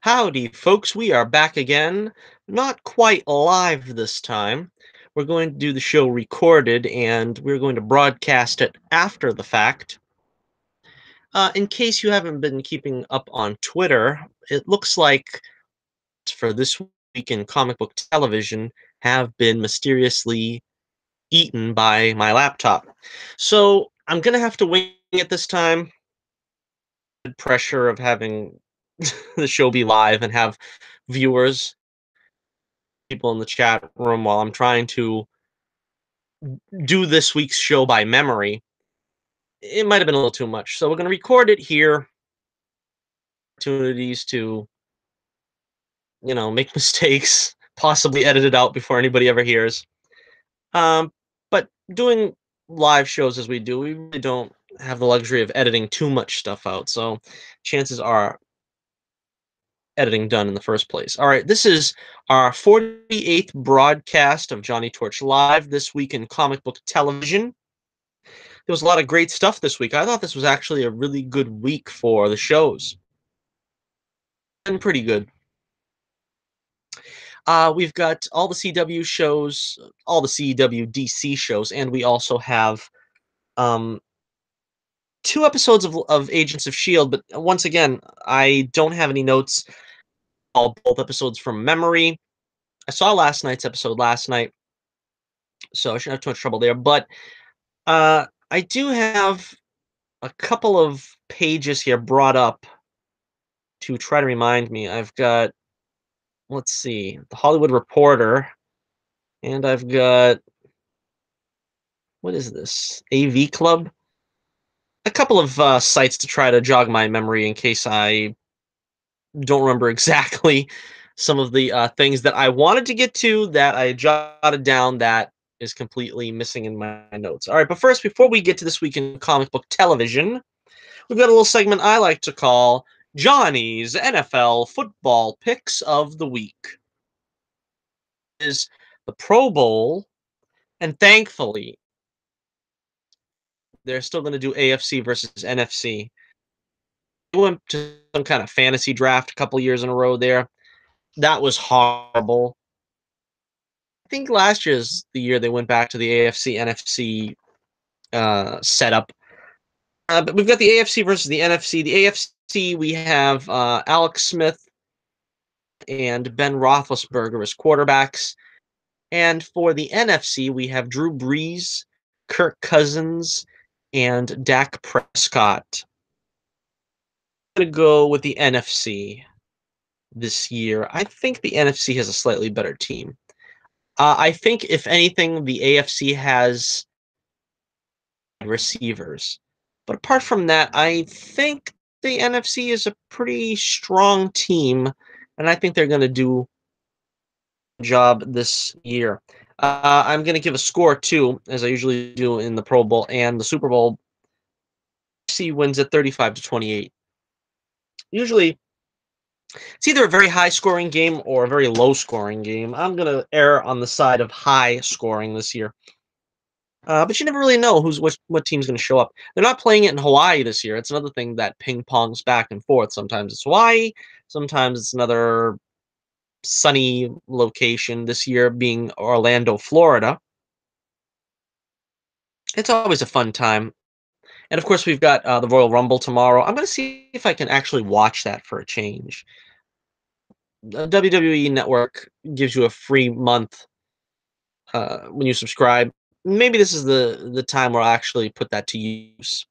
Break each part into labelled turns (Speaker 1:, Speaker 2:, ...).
Speaker 1: Howdy, folks. We are back again. Not quite live this time. We're going to do the show recorded and we're going to broadcast it after the fact. In case you haven't been keeping up on Twitter, it looks like for this week in comic book television have been mysteriously eaten by my laptop. So I'm going to have to wing it this time. The pressure of having the show be live and have viewers people in the chat room while I'm trying to do this week's show by memory, it might have been a little too much. So we're going to record it here. Opportunities to, make mistakes, possibly edit it out before anybody ever hears. But doing live shows as we do, we really don't have the luxury of editing too much stuff out. So chances are editing done in the first place. All right, this is our 48th broadcast of Johnny Torch Live this week in comic book television. There was a lot of great stuff this week. I thought this was actually a really good week for the shows. And pretty good. We've got all the CW shows, all the CW DC shows, and we also have um, 2 episodes of Agents of S.H.I.E.L.D. But once again, I don't have any notes. All both episodes from memory. I saw last night's episode last night, so I shouldn't have too much trouble there. But I do have a couple of pages here brought up to try to remind me. I've got, let's see, the Hollywood Reporter, and I've got, what is this? AV Club? A couple of sites to try to jog my memory in case I don't remember exactly some of the things that I wanted to get to that I jotted down that is completely missing in my notes. All right, but first, before we get to this week in comic book television, we've got a little segment I like to call Johnny's NFL Football Picks of the Week. Is the Pro Bowl, and thankfully, they're still going to do AFC versus NFC. We went to some kind of fantasy draft a couple years in a row there. That was horrible. I think last year's the year they went back to the AFC NFC setup. But we've got the AFC versus the NFC. The AFC, we have Alex Smith and Ben Roethlisberger as quarterbacks. And for the NFC, we have Drew Brees, Kirk Cousins, and Dak Prescott. I'm going to go with the NFC this year. I think the NFC has a slightly better team. I think, if anything, the AFC has receivers. But apart from that, I think the NFC is a pretty strong team, and I think they're going to do a job this year. I'm going to give a score, too, as I usually do in the Pro Bowl and the Super Bowl. NFC wins at 35-28. Usually, it's either a very high scoring game or a very low scoring game. I'm going to err on the side of high scoring this year. But you never really know what team's going to show up. They're not playing it in Hawaii this year. It's another thing that ping pongs back and forth. Sometimes it's Hawaii, sometimes it's another sunny location. This year being Orlando, Florida. It's always a fun time. And of course, we've got the Royal Rumble tomorrow. I'm going to see if I can actually watch that for a change. The WWE Network gives you a free month when you subscribe. Maybe this is the time where I'll actually put that to use.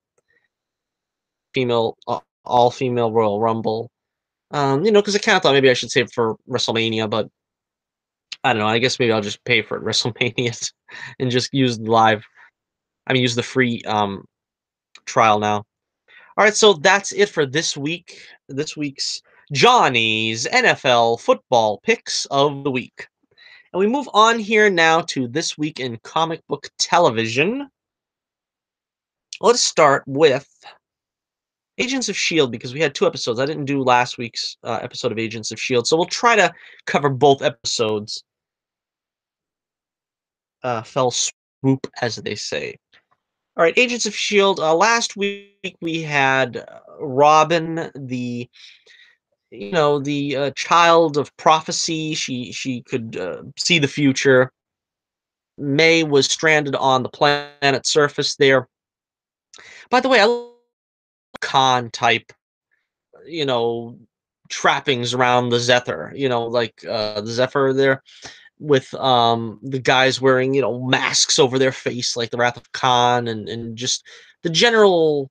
Speaker 1: All female Royal Rumble. Because I kind of thought maybe I should save for WrestleMania, but I don't know. I guess maybe I'll just pay for WrestleMania and just use use the free trial now. All right, so that's it for this week. This week's Johnny's NFL Football Picks of the Week. And we move on here now to this week in comic book television. Let's start with Agents of S.H.I.E.L.D. because we had 2 episodes. I didn't do last week's episode of Agents of S.H.I.E.L.D., so we'll try to cover both episodes. Fell swoop, as they say. All right, Agents of S.H.I.E.L.D. Last week we had Robin, the the child of prophecy. She could see the future. May was stranded on the planet surface there. By the way, I love con type, you know, trappings around the Zephyr. Like the Zephyr there with the guys wearing masks over their face like the Wrath of Khan, and just the general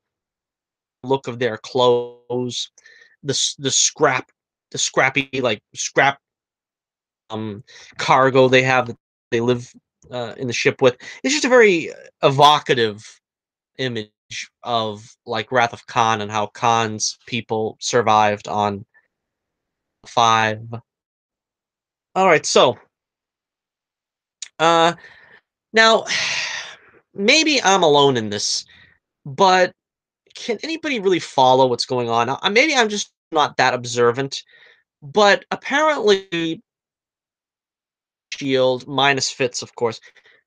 Speaker 1: look of their clothes, the scrappy like scrap um cargo they have that they live in the ship with. It's just a very evocative image of like Wrath of Khan and how Khan's people survived on five. All right, so uh now maybe I'm alone in this, but can anybody really follow what's going on? Maybe I'm just not that observant, but apparently Shield minus Fitz, of course,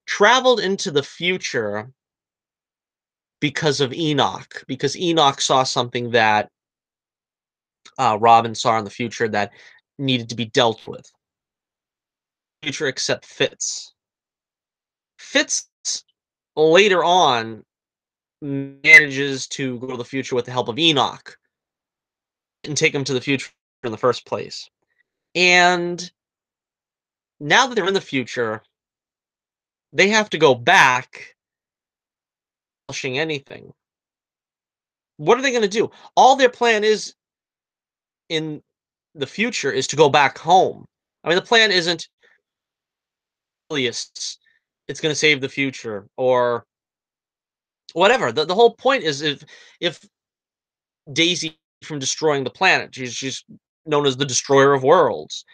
Speaker 1: traveled into the future because of Enoch, because Enoch saw something that Robin saw in the future that needed to be dealt with. Future except Fitz. Fitz later on manages to go to the future with the help of Enoch and take him to the future in the first place. And now that they're in the future, they have to go back, accomplishing anything. What are they going to do? All their plan is in the future is to go back home. I mean, the plan isn't it's going to save the future or whatever. The whole point is if Daisy from destroying the planet, she's known as the destroyer of worlds.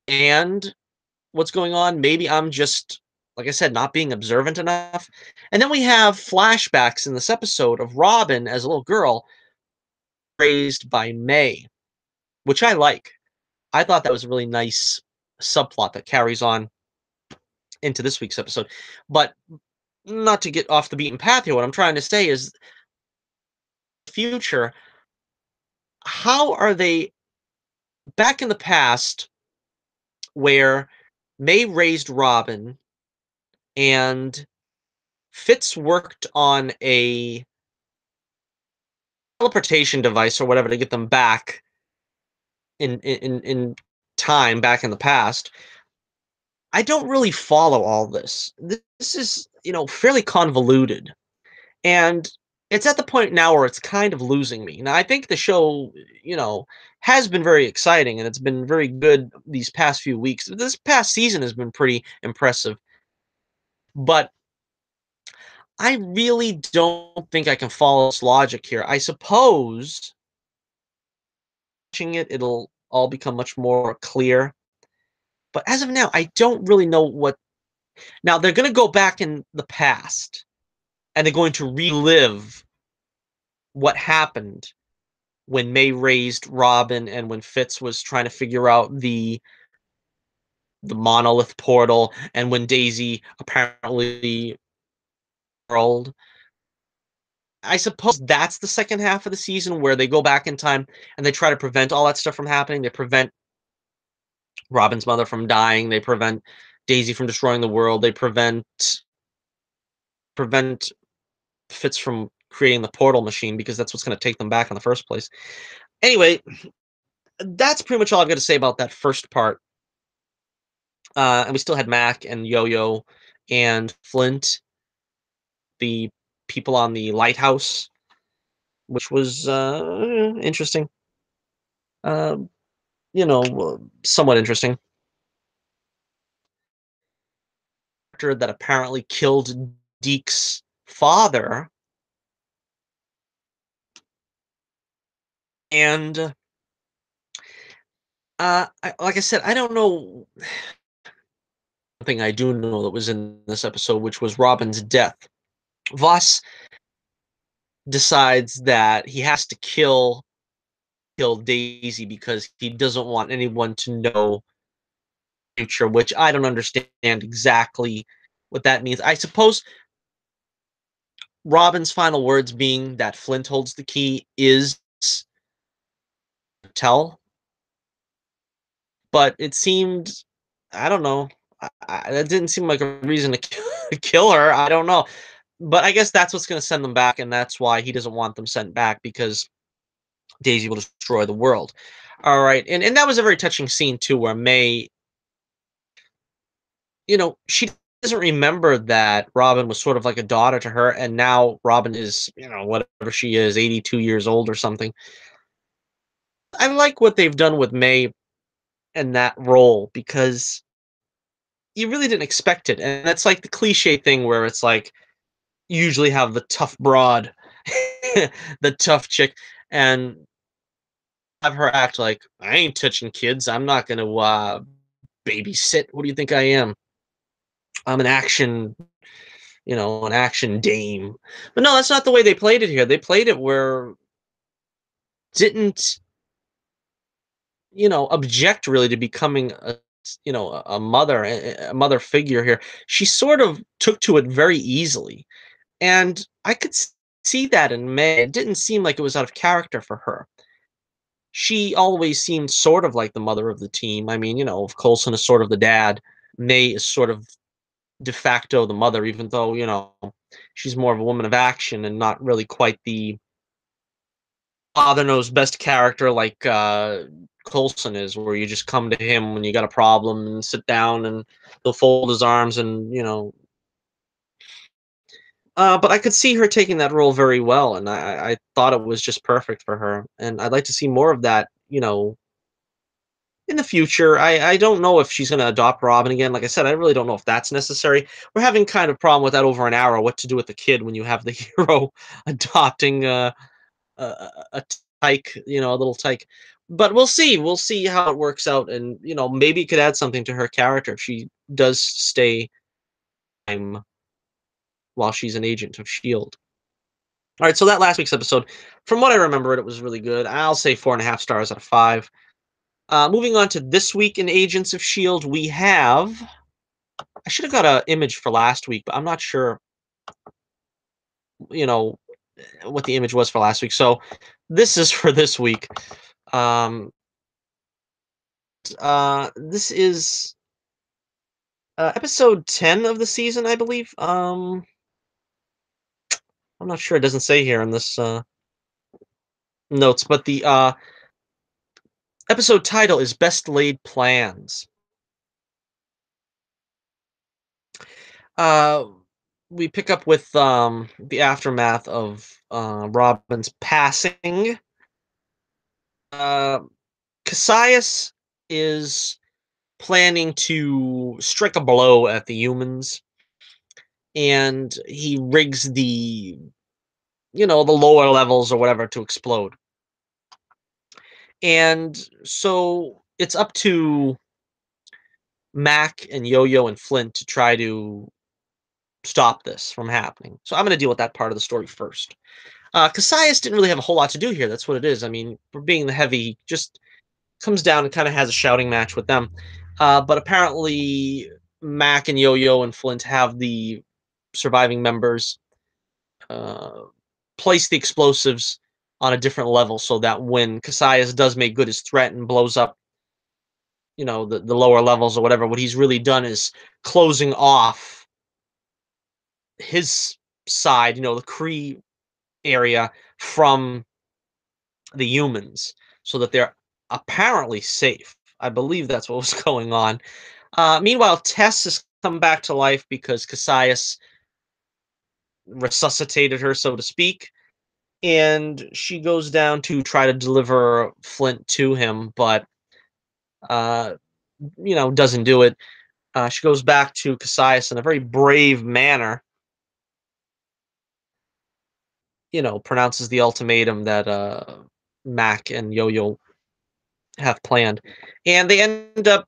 Speaker 1: And what's going on? Maybe I'm just, like I said, not being observant enough. And then we have flashbacks in this episode of Robin as a little girl raised by May, which I like. I thought that was a really nice subplot that carries on into this week's episode. But not to get off the beaten path here, what I'm trying to say is future, how are they back in the past where May raised Robin and Fitz worked on a teleportation device or whatever to get them back in time back in the past. I don't really follow all this. This is, fairly convoluted. And it's at the point now where it's kind of losing me. Now, I think the show, has been very exciting and it's been very good these past few weeks. This past season has been pretty impressive. But I really don't think I can follow this logic here. I suppose watching it, it'll all become much more clear. But as of now, I don't really know what. Now, they're going to go back in the past and they're going to relive what happened when May raised Robin and when Fitz was trying to figure out the monolith portal and when Daisy apparently world. I suppose that's the second half of the season where they go back in time and they try to prevent all that stuff from happening. They prevent Robin's mother from dying. They prevent Daisy from destroying the world. They prevent Fitz from creating the portal machine because that's what's going to take them back in the first place. Anyway, that's pretty much all I've got to say about that first part. And we still had Mac and Yo-Yo and Flint, the people on the lighthouse, which was interesting. Uh, somewhat interesting. That apparently killed Deke's father, and like I said, I don't know. Something I do know that was in this episode, which was Robin's death. Voss decides that he has to kill Daisy because he doesn't want anyone to know the future, which I don't understand exactly what that means. I suppose Robin's final words being that Flint holds the key is tell, but it seemed, I don't know, that didn't seem like a reason to kill her. I don't know, but I guess that's what's going to send them back, and that's why he doesn't want them sent back because Daisy will destroy the world. All right, and that was a very touching scene too, where May, she doesn't remember that Robin was sort of like a daughter to her, and now Robin is, whatever she is, 82 years old or something. I like what they've done with May and that role because you really didn't expect it, and that's like the cliche thing where it's like you usually have the tough broad, the tough chick, and have her act like, I ain't touching kids. I'm not gonna babysit. What do you think I am? I'm an action dame. But no, that's not the way they played it here. They played it where didn't, object really to becoming a mother, a mother figure here. She sort of took to it very easily. And I could see that in May. It didn't seem like it was out of character for her. She always seemed sort of like the mother of the team. I mean, if Coulson is sort of the dad, May is sort of de facto the mother, even though, she's more of a woman of action and not really quite the father knows best character like Coulson is, where you just come to him when you got a problem and sit down and he'll fold his arms and, but I could see her taking that role very well, and I thought it was just perfect for her, and I'd like to see more of that, in the future. I don't know if she's gonna adopt Robin again. Like I said, I really don't know if that's necessary. We're having kind of problem with that over an Arrow, what to do with the kid when you have the hero adopting a tyke, a little tyke. But we'll see. We'll see how it works out, and maybe it could add something to her character if she does stay while she's an agent of Shield. All right, so that last week's episode, from what I remember, it was really good. I'll say 4.5 stars out of 5. Moving on to this week in Agents of Shield, we have. I should have got an image for last week, but I'm not sure, you know, what the image was for last week. So this is for this week. Um, this is episode 10 of the season, I believe. I'm not sure. It doesn't say here in this notes, but the episode title is Best Laid Plans. Uh, we pick up with the aftermath of Robin's passing. Uh, Cassius is planning to strike a blow at the humans, and he rigs the lower levels or whatever to explode. And so it's up to Mac and Yo-Yo and Flint to try to stop this from happening. So I'm going to deal with that part of the story first. Cassius didn't really have a whole lot to do here. That's what it is. I mean, for being the heavy, he just comes down and kind of has a shouting match with them. But apparently, Mac and Yo-Yo and Flint have the surviving members uh, place the explosives on a different level so that when Cassius does make good his threat and blows up, the lower levels or whatever, what he's really done is closing off his side, the Kree area from the humans so that they're apparently safe. I believe that's what was going on. Meanwhile, Tess has come back to life because Cassius resuscitated her, so to speak, and she goes down to try to deliver Flint to him, but uh, doesn't do it. She goes back to Cassius in a very brave manner. Pronounces the ultimatum that Mac and Yo-Yo have planned, and they end up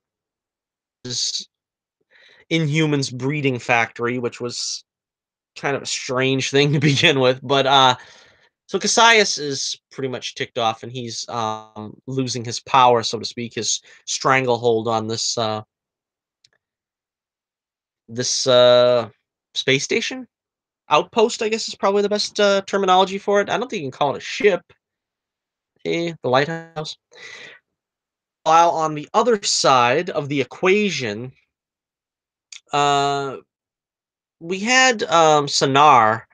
Speaker 1: Inhumans breeding factory, which was kind of a strange thing to begin with. But so Cassius is pretty much ticked off, and he's losing his power, so to speak, his stranglehold on this space station outpost. I guess is probably the best terminology for it. I don't think you can call it a ship. the lighthouse. While on the other side of the equation, uh, we had Sonar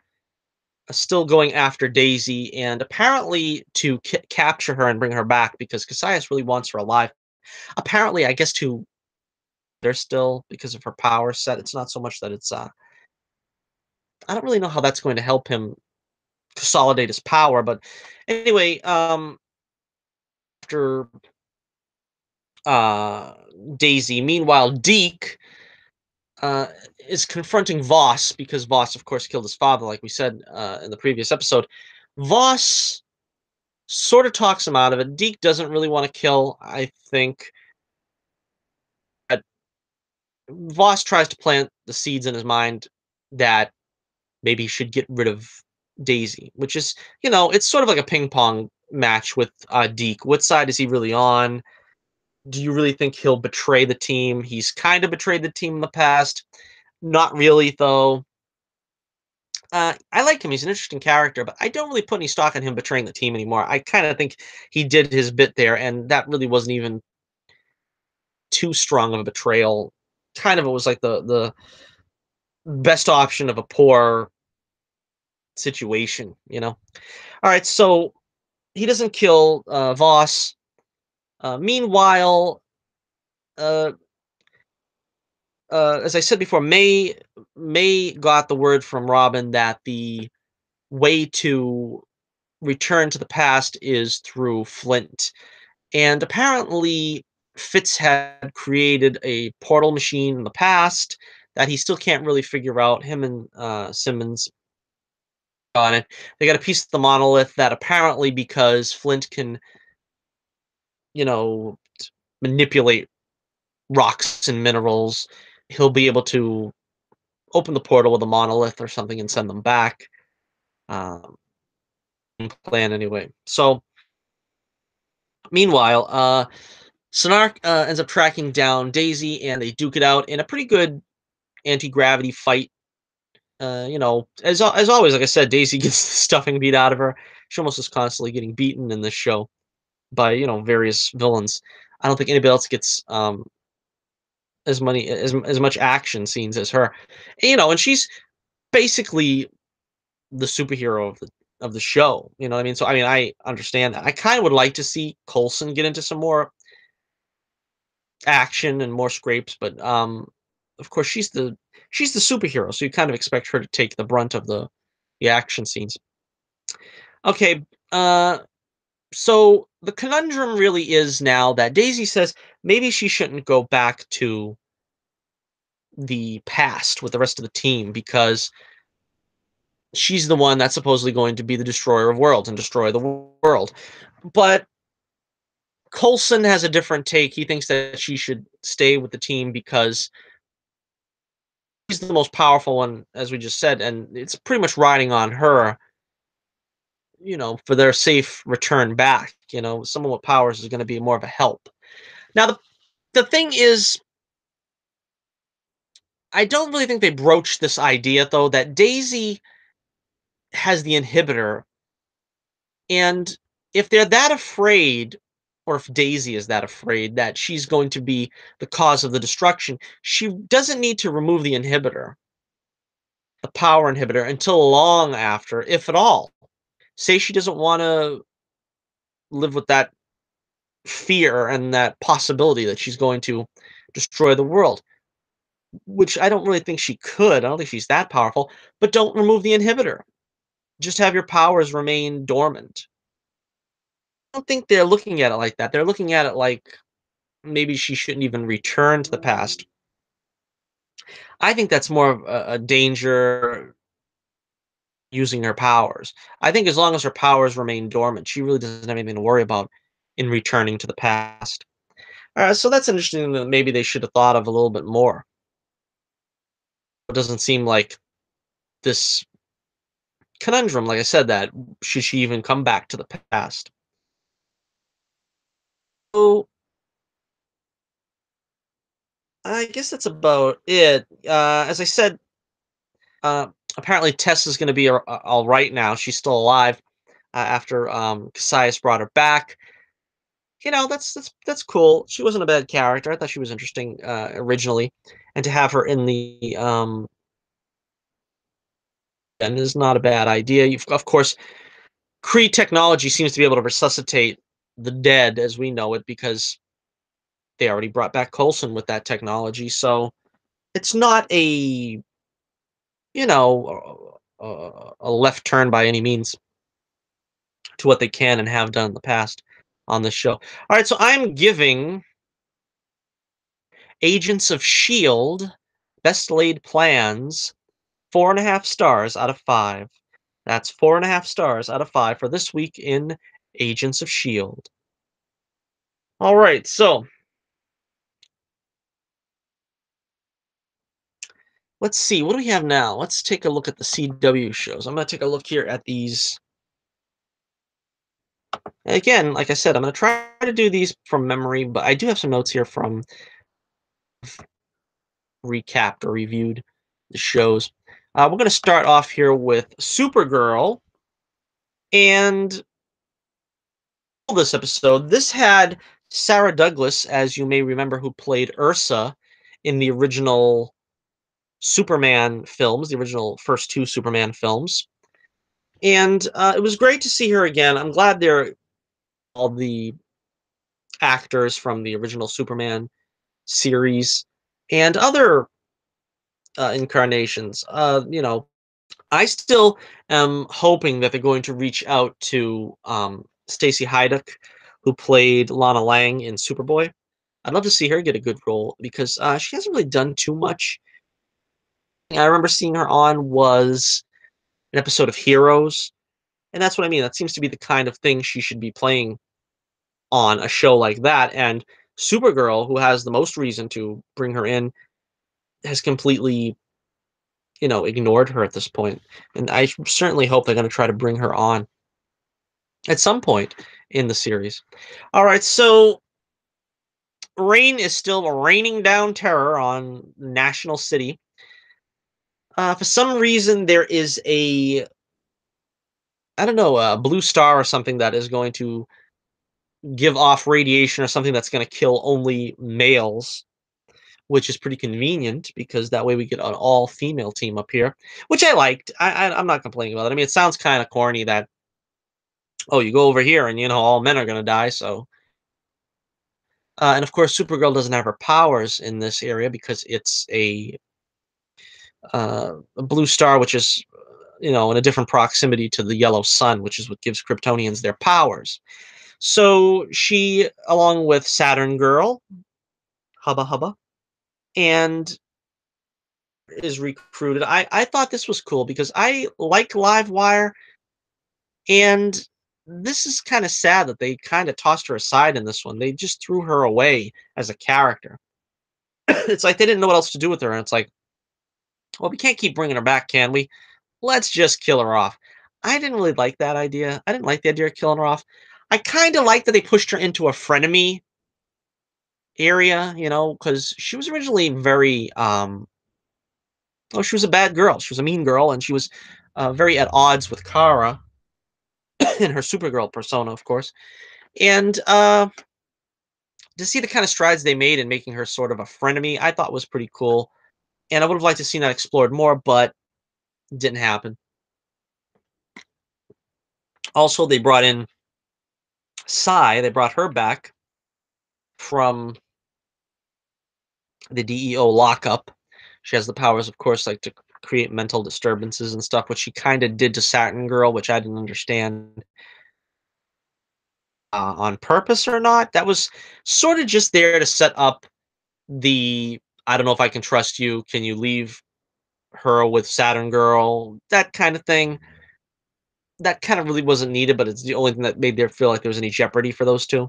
Speaker 1: still going after Daisy, and apparently to capture her and bring her back because Cassius really wants her alive. Apparently, I guess to they're still because of her power set. It's not so much that it's I don't really know how that's going to help him consolidate his power, but anyway, after uh Daisy, meanwhile, Deke uh is confronting Voss because Voss, of course, killed his father, like we said in the previous episode. Voss sort of talks him out of it. Deke doesn't really want to kill, I think. But Voss tries to plant the seeds in his mind that maybe he should get rid of Daisy, which is, it's sort of like a ping pong match with Deke. What side is he really on? Do you really think he'll betray the team? He's kind of betrayed the team in the past. Not really, though. I like him. He's an interesting character, but I don't really put any stock in him betraying the team anymore. I kind of think he did his bit there, and that really wasn't even too strong of a betrayal. Kind of, it was like the best option of a poor situation, All right, so he doesn't kill Voss. Meanwhile, uh, as I said before, May got the word from Robin that the way to return to the past is through Flint, and apparently Fitz had created a portal machine in the past that he still can't really figure out. Him and Simmons on it. They got a piece of the monolith that apparently because Flint can, you know, manipulate rocks and minerals, he'll be able to open the portal with a monolith or something and send them back. Um, Plan anyway. So meanwhile, Snark ends up tracking down Daisy, and they duke it out in a pretty good anti-gravity fight. As always, like I said, Daisy gets the stuffing beat out of her. She almost is constantly getting beaten in this show by various villains. I don't think anybody else gets as much action scenes as her. And she's basically the superhero of the show. You know what I mean? So I mean, I understand that. I kind of would like to see Coulson get into some more action and more scrapes, but of course she's the superhero, so you kind of expect her to take the brunt of the action scenes. Okay, uh so the conundrum really is now that Daisy says maybe she shouldn't go back to the past with the rest of the team because she's the one that's supposedly going to be the destroyer of worlds and destroy the world. But Coulson has a different take. He thinks that she should stay with the team because she's the most powerful one, as we just said, and it's pretty much riding on her, for their safe return back. Someone with powers is going to be more of a help. Now, the thing is, I don't really think they broached this idea, though, that Daisy has the inhibitor. And if they're that afraid, or if Daisy is that afraid that she's going to be the cause of the destruction, she doesn't need to remove the inhibitor, the power inhibitor, until long after, if at all. Say she doesn't want to live with that fear and that possibility that she's going to destroy the world, which I don't really think she could. I don't think she's that powerful, but don't remove the inhibitor. Just have your powers remain dormant. I don't think they're looking at it like that. They're looking at it like maybe she shouldn't even return to the past. I think that's more of a danger using her powers. I think as long as her powers remain dormant, she really doesn't have anything to worry about in returning to the past. So that's interesting that maybe they should have thought of a little bit more. It doesn't seem like this conundrum, like I said, that should she even come back to the past? So I guess that's about it. As I said, apparently Tess is going to be all right now. She's still alive. after Cassius brought her back. That's cool. She wasn't a bad character. I thought she was interesting originally, and to have her in the and is not a bad idea. Of course, Kree technology seems to be able to resuscitate the dead as we know it because they already brought back Coulson with that technology. So it's not a left turn by any means to what they can and have done in the past on this show. All right, so I'm giving Agents of S.H.I.E.L.D. Best Laid Plans 4.5 stars out of 5. That's 4.5 stars out of 5 for this week in Agents of S.H.I.E.L.D. All right, so let's see. What do we have now? Let's take a look at the CW shows. I'm going to take a look here at these. Again, like I said, I'm going to try to do these from memory, but I do have some notes here from recapped or reviewed the shows. We're going to start off here with Supergirl. And this episode, this had Sarah Douglas, as you may remember, who played Ursa in the original Superman films, the original first two Superman films. And it was great to see her again. I'm glad they're all the actors from the original Superman series and other incarnations. I still am hoping that they're going to reach out to Stacey Hyduck, who played Lana Lang in Superboy. I'd love to see her get a good role because she hasn't really done too much. I remember seeing her on was an episode of Heroes, and that's what I mean. That seems to be the kind of thing she should be playing on a show like that. And Supergirl, who has the most reason to bring her in, has completely, ignored her at this point. And I certainly hope they're going to try to bring her on at some point in the series. All right, so rain is still raining down terror on National City. For some reason, there is I don't know, a blue star or something that is going to give off radiation or something that's going to kill only males, which is pretty convenient because that way we get an all-female team up here, which I liked. I'm not complaining about it. I mean, it sounds kind of corny that, oh, you go over here and, all men are going to die, so. And of course, Supergirl doesn't have her powers in this area because it's a blue star, which is, in a different proximity to the yellow sun, which is what gives Kryptonians their powers. So she, along with Saturn Girl, Hubba Hubba, and is recruited. I thought this was cool because I like Livewire, and this is kind of sad that they kind of tossed her aside in this one. They just threw her away as a character. It's like they didn't know what else to do with her, and it's like, well, we can't keep bringing her back, can we? Let's just kill her off. I didn't really like that idea. I didn't like the idea of killing her off. I kind of like that they pushed her into a frenemy area, because she was originally very, well, she was a bad girl. She was a mean girl, and she was very at odds with Kara in her Supergirl persona, of course. And to see the kind of strides they made in making her sort of a frenemy, I thought was pretty cool. And I would have liked to see that explored more, but it didn't happen. Also, they brought in Psy. They brought her back from the DEO lockup. She has the powers, of course, like to create mental disturbances and stuff, which she kind of did to Saturn Girl, which I didn't understand on purpose or not. That was sort of just there to set up the I don't know if I can trust you. Can you leave her with Saturn Girl? That kind of thing. That kind of really wasn't needed, but it's the only thing that made there feel like there was any jeopardy for those two.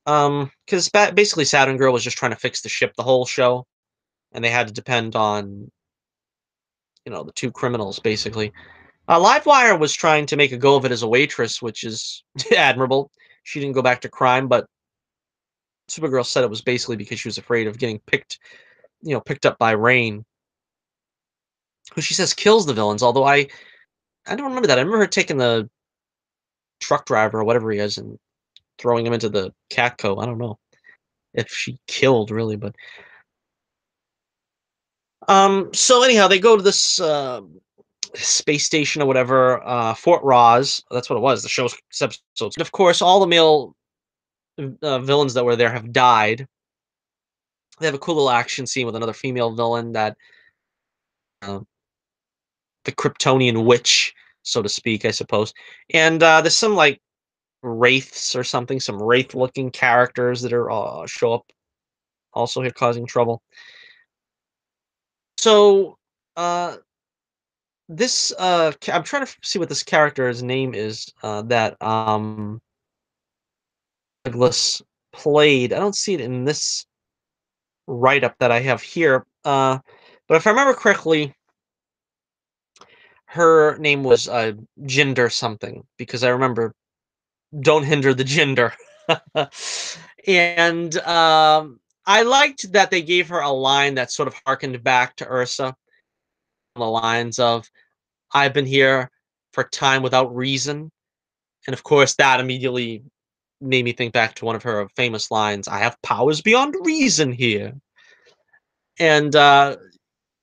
Speaker 1: Because basically Saturn Girl was just trying to fix the ship the whole show, and they had to depend on the two criminals basically. Livewire was trying to make a go of it as a waitress, which is admirable. She didn't go back to crime, but Supergirl said it was basically because she was afraid of getting picked up by Rain, who she says kills the villains. Although I don't remember that. I remember her taking the truck driver or whatever he is and throwing him into the Catco. I don't know if she killed really, but so anyhow, they go to this space station or whatever, Fort Roz. That's what it was. The show's episodes. And of course, all the male villains that were there have died. They have a cool little action scene with another female villain that uh, the Kryptonian witch, so to speak, I suppose. And there's some like wraiths or something, some wraith-looking characters that are show up also here causing trouble. So uh, this I'm trying to see what this character's name is that Douglas played. I don't see it in this write-up that I have here. But if I remember correctly, her name was Jinder something because I remember "Don't hinder the Jinder," and I liked that they gave her a line that sort of harkened back to Ursa, the lines of "I've been here for time without reason," and of course that immediately made me think back to one of her famous lines, "I have powers beyond reason here." And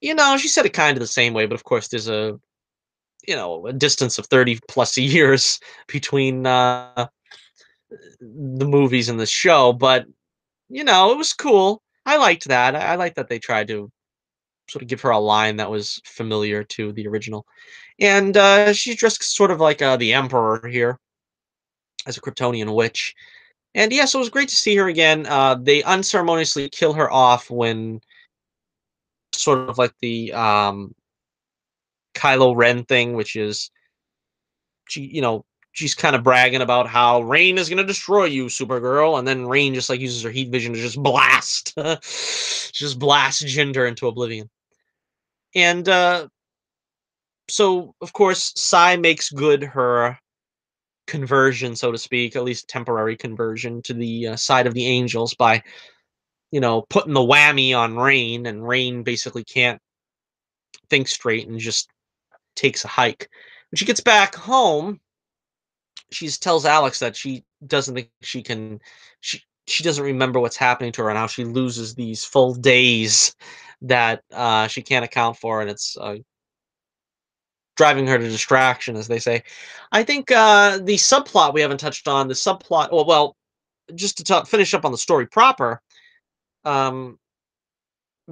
Speaker 1: she said it kind of the same way, but of course there's a distance of 30 plus years between the movies and the show, but it was cool. I liked that. I liked that they tried to sort of give her a line that was familiar to the original. And she's dressed sort of like the Emperor here as a Kryptonian witch. And yes, it was great to see her again. They unceremoniously kill her off when sort of like the Kylo Ren thing, which is she's kind of bragging about how Rain is going to destroy you, Supergirl, and then Rain just like uses her heat vision to just blast, just blast Jinder into oblivion. And so, of course, Psy makes good her conversion, so to speak, at least temporary conversion to the side of the angels by putting the whammy on Rain, and Rain basically can't think straight and just takes a hike. When she gets back home, she tells Alex that she doesn't think she can she doesn't remember what's happening to her and how she loses these full days that she can't account for, and it's driving her to distraction, as they say. I think the subplot we haven't touched on, the subplot, just to finish up on the story proper, um,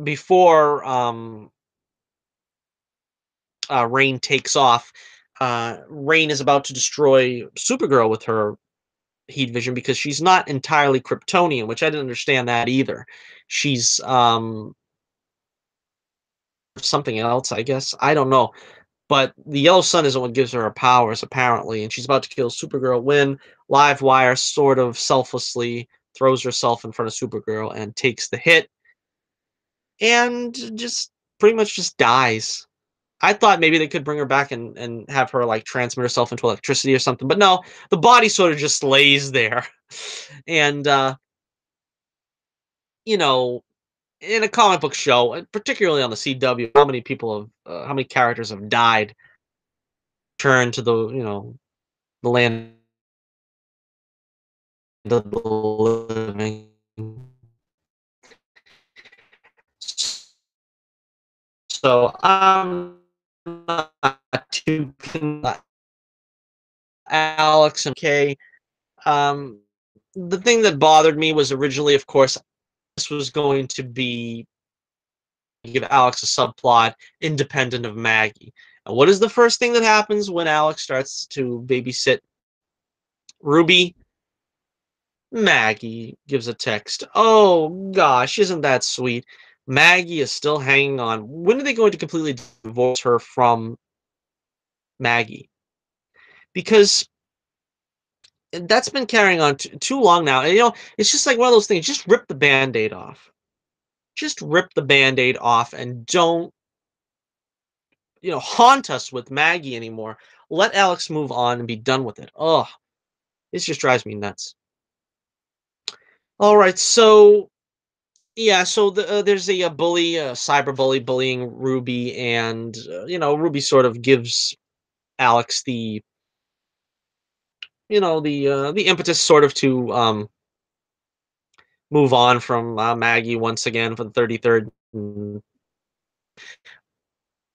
Speaker 1: before Rain takes off, Rain is about to destroy Supergirl with her heat vision because she's not entirely Kryptonian, which I didn't understand that either. She's something else, I guess. I don't know. But the yellow sun isn't what gives her her powers, apparently, and she's about to kill Supergirl when Livewire sort of selflessly throws herself in front of Supergirl and takes the hit and just pretty much just dies. I thought maybe they could bring her back and have her like transmit herself into electricity or something, but no, the body sort of just lays there. And you know, in a comic book show, and particularly on the CW, how many characters have died, turned to the land of the living. So I'm not too Alex and Kay. Um, the thing that bothered me was originally, of course, this was going to be give Alex a subplot independent of Maggie. And what is the first thing that happens when Alex starts to babysit Ruby? Maggie gives a text. Oh gosh, isn't that sweet? Maggie is still hanging on. When are they going to completely divorce her from Maggie? Because that's been carrying on too long now. And, it's just like one of those things. Just rip the band-aid off. Just rip the band-aid off and don't, haunt us with Maggie anymore. Let Alex move on and be done with it. Oh, this just drives me nuts. All right, so yeah, so there's a bully, a cyber bully bullying Ruby, and Ruby sort of gives Alex the the impetus sort of to move on from Maggie once again for the 33rd.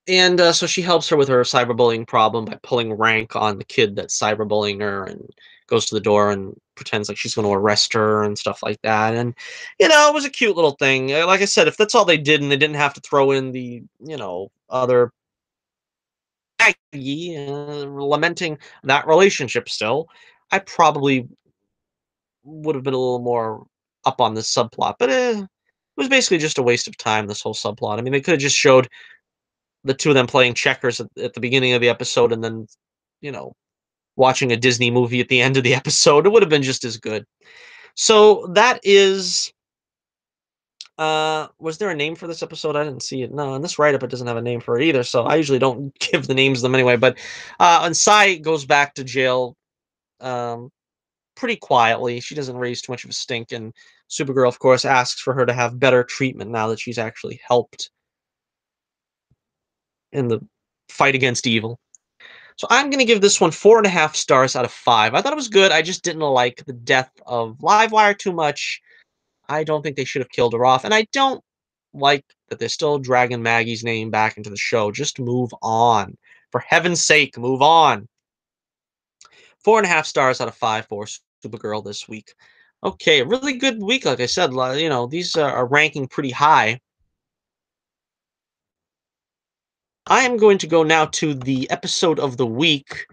Speaker 1: And so she helps her with her cyberbullying problem by pulling rank on the kid that's cyberbullying her, and goes to the door and pretends like she's going to arrest her and stuff like that. And it was a cute little thing. Like I said, if that's all they did and they didn't have to throw in the other Maggie lamenting that relationship still, I probably would have been a little more up on this subplot. But it was basically just a waste of time. This whole subplot. I mean, they could have just showed the two of them playing checkers at the beginning of the episode, and then you know watching a Disney movie at the end of the episode. It would have been just as good. So that is was there a name for this episode? I didn't see it. No, and this write up it doesn't have a name for it either, so I usually don't give the names of them anyway. But and s.h.i.e.L.D. goes back to jail um pretty quietly. She doesn't raise too much of a stink, and Supergirl of course asks for her to have better treatment now that she's actually helped in the fight against evil. So I'm going to give this one 4.5 stars out of 5. I thought it was good. I just didn't like the death of Livewire too much. I don't think they should have killed her off. And I don't like that they're still dragging Maggie's name back into the show. Just move on. For heaven's sake, move on. 4.5 stars out of 5 for Supergirl this week. Okay, a really good week, like I said. These are ranking pretty high. I am going to go now to the episode of the week.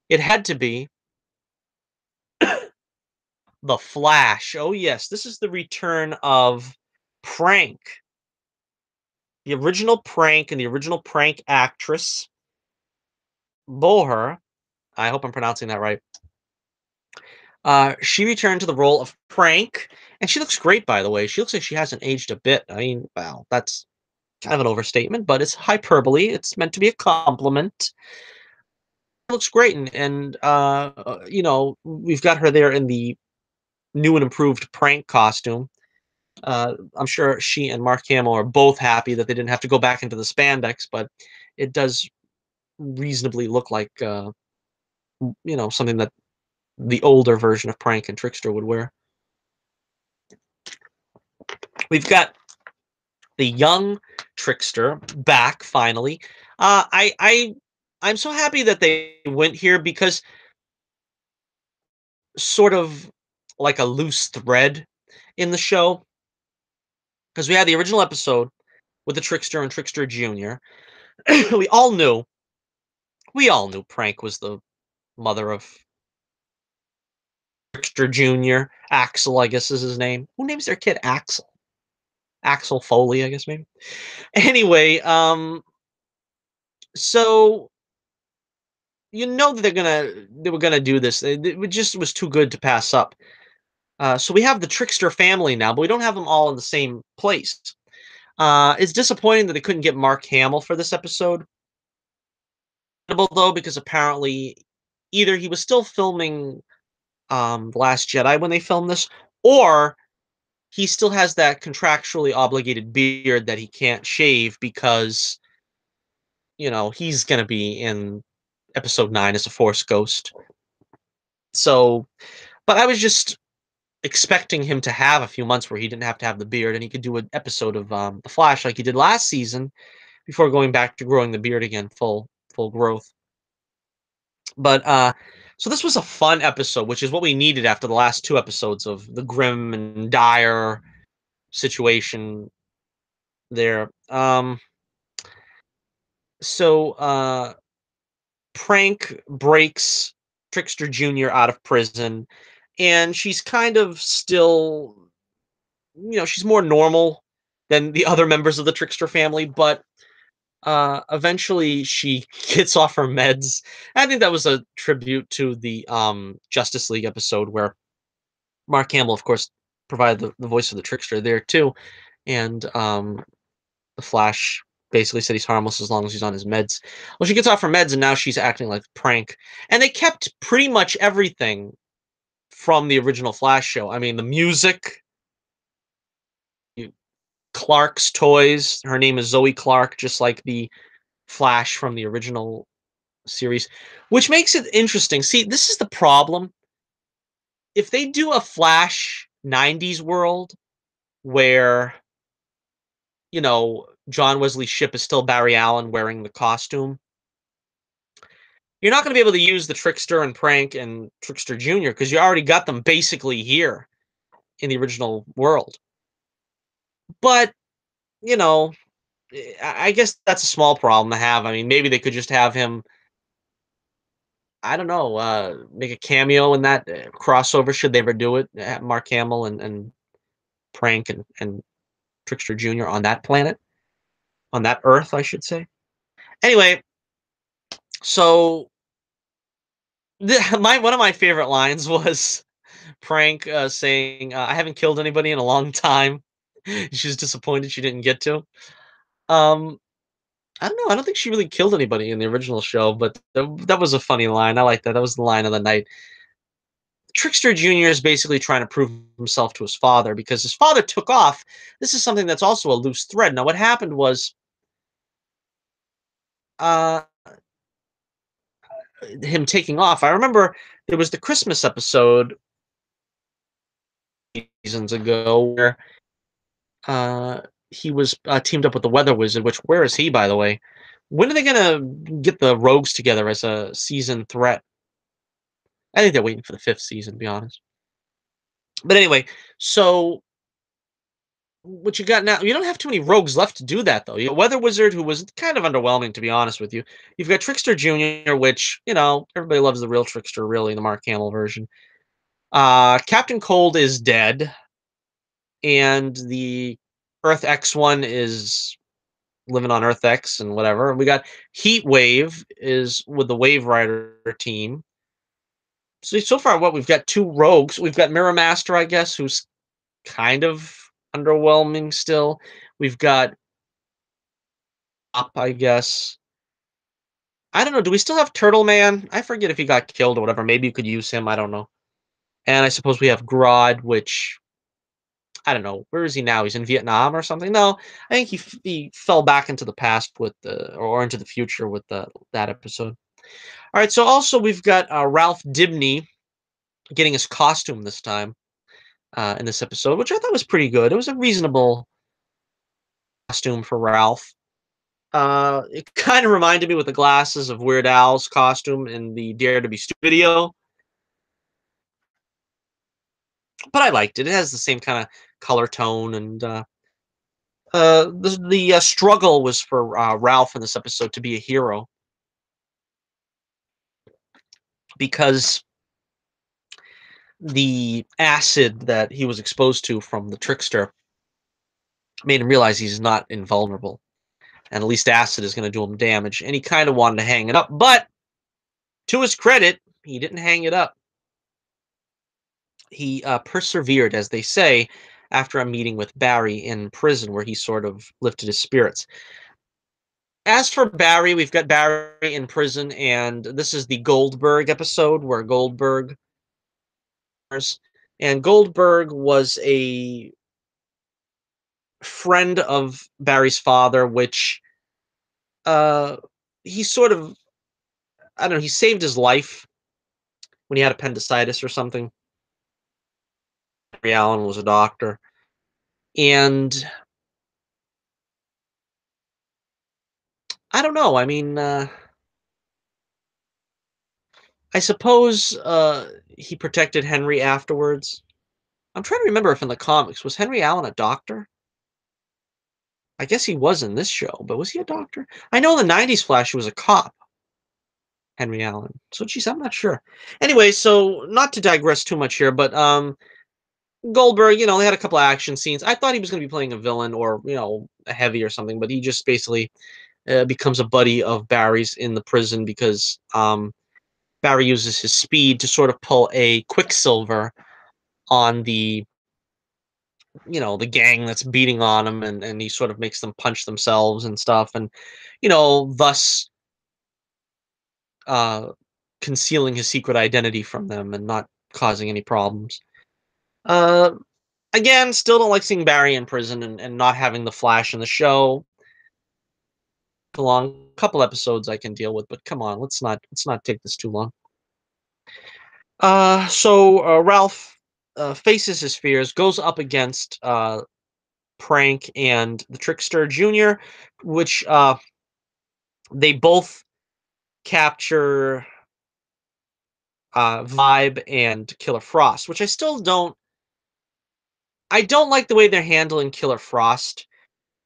Speaker 1: It had to be The Flash. Oh, yes. This is the return of Prank. The original Prank and the original Prank actress, Boher. I hope I'm pronouncing that right. She returned to the role of Prank, and she looks great, by the way. She looks like she hasn't aged a bit. I mean, wow, that's kind of an overstatement, but it's hyperbole. It's meant to be a compliment. It looks great, and we've got her there in the new and improved Prank costume. I'm sure she and Mark Hamill are both happy that they didn't have to go back into the spandex, but it does reasonably look like something that the older version of Prank and Trickster would wear. We've got the young Trickster back finally. I'm so happy that they went here because sort of like a loose thread in the show, because we had the original episode with the Trickster and Trickster Junior. we all knew we all knew Prank was the mother of Trickster Junior. Axel, I guess, is his name. Who names their kid Axel? Axel Foley, I guess, maybe. Anyway, so that they were gonna do this. It just was too good to pass up. So we have the Trickster family now, but we don't have them all in the same place. It's disappointing that they couldn't get Mark Hamill for this episode, though, because apparently either he was still filming The Last Jedi when they filmed this, or he still has that contractually obligated beard that he can't shave because he's gonna be in episode 9 as a Force ghost. So, but I was just expecting him to have a few months where he didn't have to have the beard and he could do an episode of The Flash like he did last season before going back to growing the beard again, full growth. But so this was a fun episode, which is what we needed after the last 2 episodes of the grim and dire situation there. So Prank breaks Trickster Jr. out of prison, and she's kind of still, she's more normal than the other members of the Trickster family, but eventually she gets off her meds. I think that was a tribute to the Justice League episode where Mark Hamill, of course, provided the voice of the Trickster there too, and the Flash basically said he's harmless as long as he's on his meds. Well, she gets off her meds and now she's acting like Prank. And they kept pretty much everything from the original Flash show. I mean, the music, Clark's toys. Her name is Zoe Clark, just like the Flash from the original series, which makes it interesting. See, this is the problem. If they do a Flash 90s world where, John Wesley's ship is still Barry Allen wearing the costume, you're not going to be able to use the Trickster and Prank and Trickster Jr. because you already got them basically here in the original world. But, you know, I guess that's a small problem to have. I mean, maybe they could just have him, I don't know, make a cameo in that crossover should they ever do it. Have Mark Hamill and Prank and Trickster Jr. on that planet, on that Earth, I should say. Anyway, so one of my favorite lines was Prank saying, "I haven't killed anybody in a long time." She's disappointed she didn't get to. Um, I don't know. I don't think she really killed anybody in the original show, but that was a funny line. I like that. That was the line of the night. Trickster Jr. is basically trying to prove himself to his father because his father took off. This is something that's also a loose thread. Now, what happened was uh, him taking off. I remember there was the Christmas episode seasons ago where uh, he was teamed up with the Weather Wizard. Which where is he, by the way? When are they gonna get the Rogues together as a season threat? I think they're waiting for the fifth season, to be honest. But anyway, so what you got now? You don't have too many rogues left to do that, though. You got Weather Wizard, who was kind of underwhelming, to be honest with you. You've got Trickster Junior, which everybody loves the real Trickster, really, the Mark Hamill version. Captain Cold is dead, and the Earth X one is living on Earth X and whatever. We got Heat Wave is with the Wave Rider team. So far, what we've got two rogues. We've got Mirror Master, I guess, who's kind of underwhelming still. We've got Up, I guess. I don't know. Do we still have Turtle Man? I forget if he got killed or whatever. Maybe you could use him. I don't know. And I suppose we have Grodd, which I don't know. Where is he now? He's in Vietnam or something. No, I think he fell back into the past with the or into the future with that episode. All right. So also we've got Ralph Dibney getting his costume this time in this episode, which I thought was pretty good. It was a reasonable costume for Ralph. It kind of reminded me with the glasses of Weird Al's costume in the Dare to Be Stupid video, but I liked it. It has the same kind of color tone, and the struggle was for Ralph in this episode to be a hero because the acid that he was exposed to from the trickster made him realize he's not invulnerable, and at least acid is going to do him damage. And he kind of wanted to hang it up, but to his credit, he didn't hang it up. He persevered, as they say, after a meeting with Barry in prison, where he sort of lifted his spirits. As for Barry, we've got Barry in prison, and this is the Goldberg episode where Goldberg was a friend of Barry's father, which uh, he sort of, I don't know, he saved his life when he had appendicitis or something. Barry Allen was a doctor, and I don't know. I mean, I suppose he protected Henry afterwards. I'm trying to remember if in the comics was Henry Allen a doctor. I guess he was in this show, but was he a doctor? I know in the '90s Flash he was a cop, Henry Allen. So geez, I'm not sure. Anyway, so not to digress too much here, but Goldberg, they had a couple of action scenes. I thought he was going to be playing a villain or a heavy or something, but he just basically becomes a buddy of Barry's in the prison because Barry uses his speed to sort of pull a Quicksilver on the gang that's beating on him, and he sort of makes them punch themselves and stuff, and thus uh concealing his secret identity from them and not causing any problems. uh Again, still don't like seeing Barry in prison and not having the Flash in the show. Along couple episodes I can deal with, but come on, let's not take this too long. Ralph faces his fears, goes up against Prank and the Trickster Jr., which they both capture Vibe and Killer Frost, which I don't like the way they're handling Killer Frost,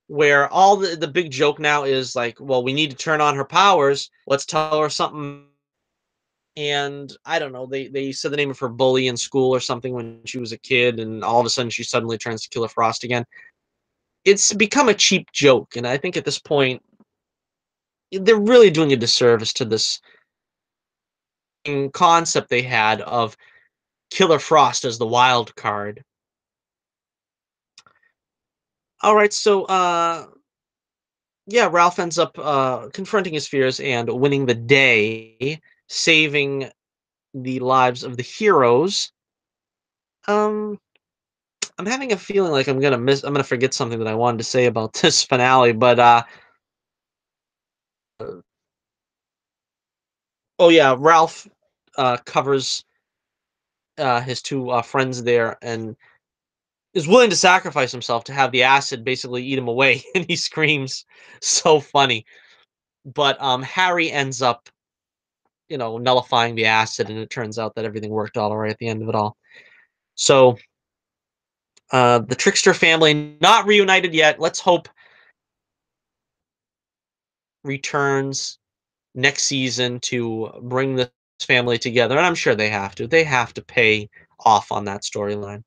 Speaker 1: where all the big joke now is like, well, we need to turn on her powers. Let's tell her something. And I don't know, they said the name of her bully in school or something when she was a kid, and all of a sudden she suddenly turns to Killer Frost again. It's become a cheap joke, and I think at this point they're really doing a disservice to this concept they had of Killer Frost as the wild card. All right, yeah, Ralph ends up confronting his fears and winning the day, saving the lives of the heroes. Um, I'm having a feeling like I'm gonna forget something that I wanted to say about this finale, but oh yeah, Ralph covers his two friends there and is willing to sacrifice himself to have the acid basically eat him away, and he screams, so funny. But Harry ends up, nullifying the acid, and it turns out that everything worked all right at the end of it all. So the Trickster family not reunited yet. Let's hope returns next season to bring this family together, and I'm sure they have to. They have to pay off on that storyline.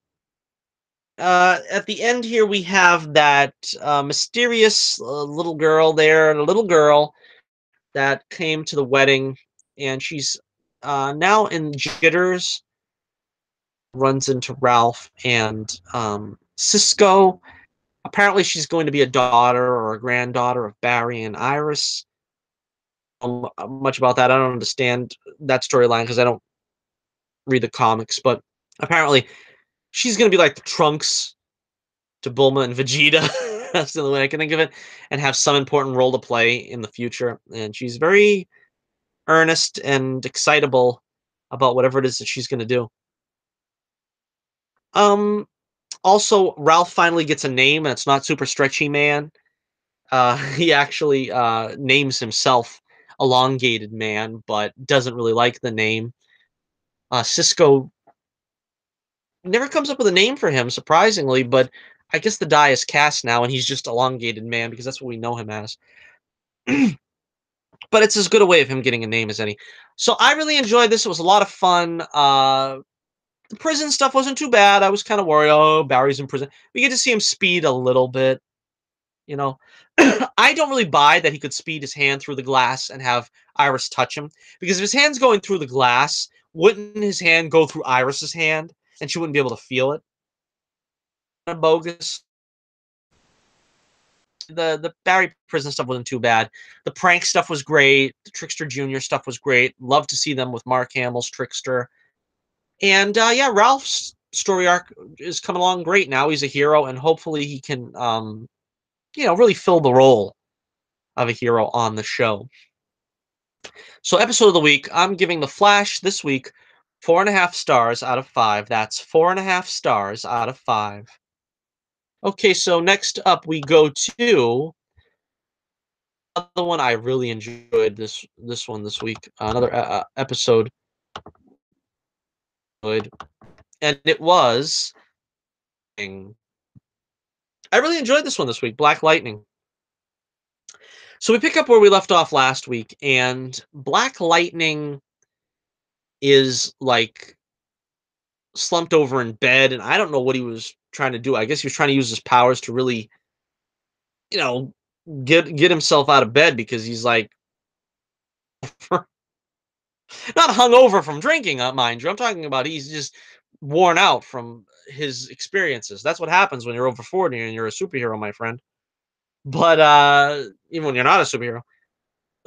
Speaker 1: At the end here, we have that mysterious little girl there, a little girl that came to the wedding, and she's now in jitters. Runs into Ralph and Cisco. Apparently, she's going to be a daughter or a granddaughter of Barry and Iris. Much about that, I don't understand that storyline because I don't read the comics, but apparently she's gonna be like the Trunks to Bulma and Vegeta. That's the only way I can think of it, and have some important role to play in the future. And she's very earnest and excitable about whatever it is that she's gonna do. Um, Also, Ralph finally gets a name, and it's not Super Stretchy Man. He actually names himself Elongated Man, but doesn't really like the name. Cisco never comes up with a name for him, surprisingly, but I guess the die is cast now, and he's just Elongated Man because that's what we know him as. But it's as good a way of him getting a name as any. So I really enjoyed this. It was a lot of fun. The prison stuff wasn't too bad. I was kind of worried. Oh, Barry's in prison. We get to see him speed a little bit. You know, I don't really buy that he could speed his hand through the glass and have Iris touch him, because if his hand's going through the glass, wouldn't his hand go through Iris's hand and she wouldn't be able to feel it? Bogus. The Barry prison stuff wasn't too bad. The prank stuff was great. The Trickster Junior stuff was great. Love to see them with Mark Hamill's Trickster. And yeah, Ralph's story arc is coming along great now. He's a hero, and hopefully he can, really fill the role of a hero on the show. So, episode of the week, I'm giving The Flash this week 4.5 stars out of 5. That's 4.5 stars out of 5. Okay, so next up we go to another one I really enjoyed this one this week. Another episode, and it was. I really enjoyed this one this week. Black Lightning. So we pick up where we left off last week, and Black Lightning is like slumped over in bed, and I don't know what he was trying to do. I guess he was trying to use his powers to really, you know, get himself out of bed, because he's like not hungover from drinking, mind you. I'm talking about he's just worn out from his experiences. That's what happens when you're over 40 and you're a superhero, my friend. But even when you're not a superhero,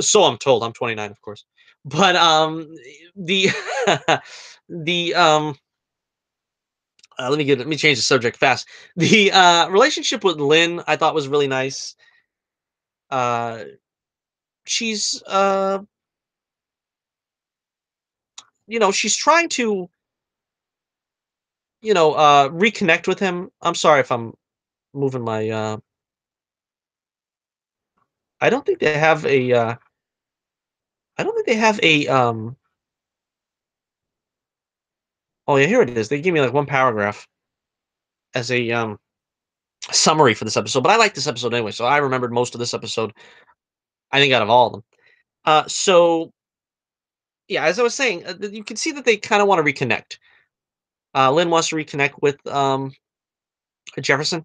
Speaker 1: so I'm told. I'm 29, of course. But the the let me change the subject fast. The relationship with Lynn I thought was really nice. Uh, she's she's trying to, reconnect with him. I'm sorry if I'm moving my I don't think they have a I don't think they have a oh yeah, here it is. They gave me like one paragraph as a summary for this episode, but I like this episode anyway, so I remembered most of this episode, I think, out of all of them. So yeah, as I was saying, you can see that they kind of want to reconnect. Lynn wants to reconnect with Jefferson,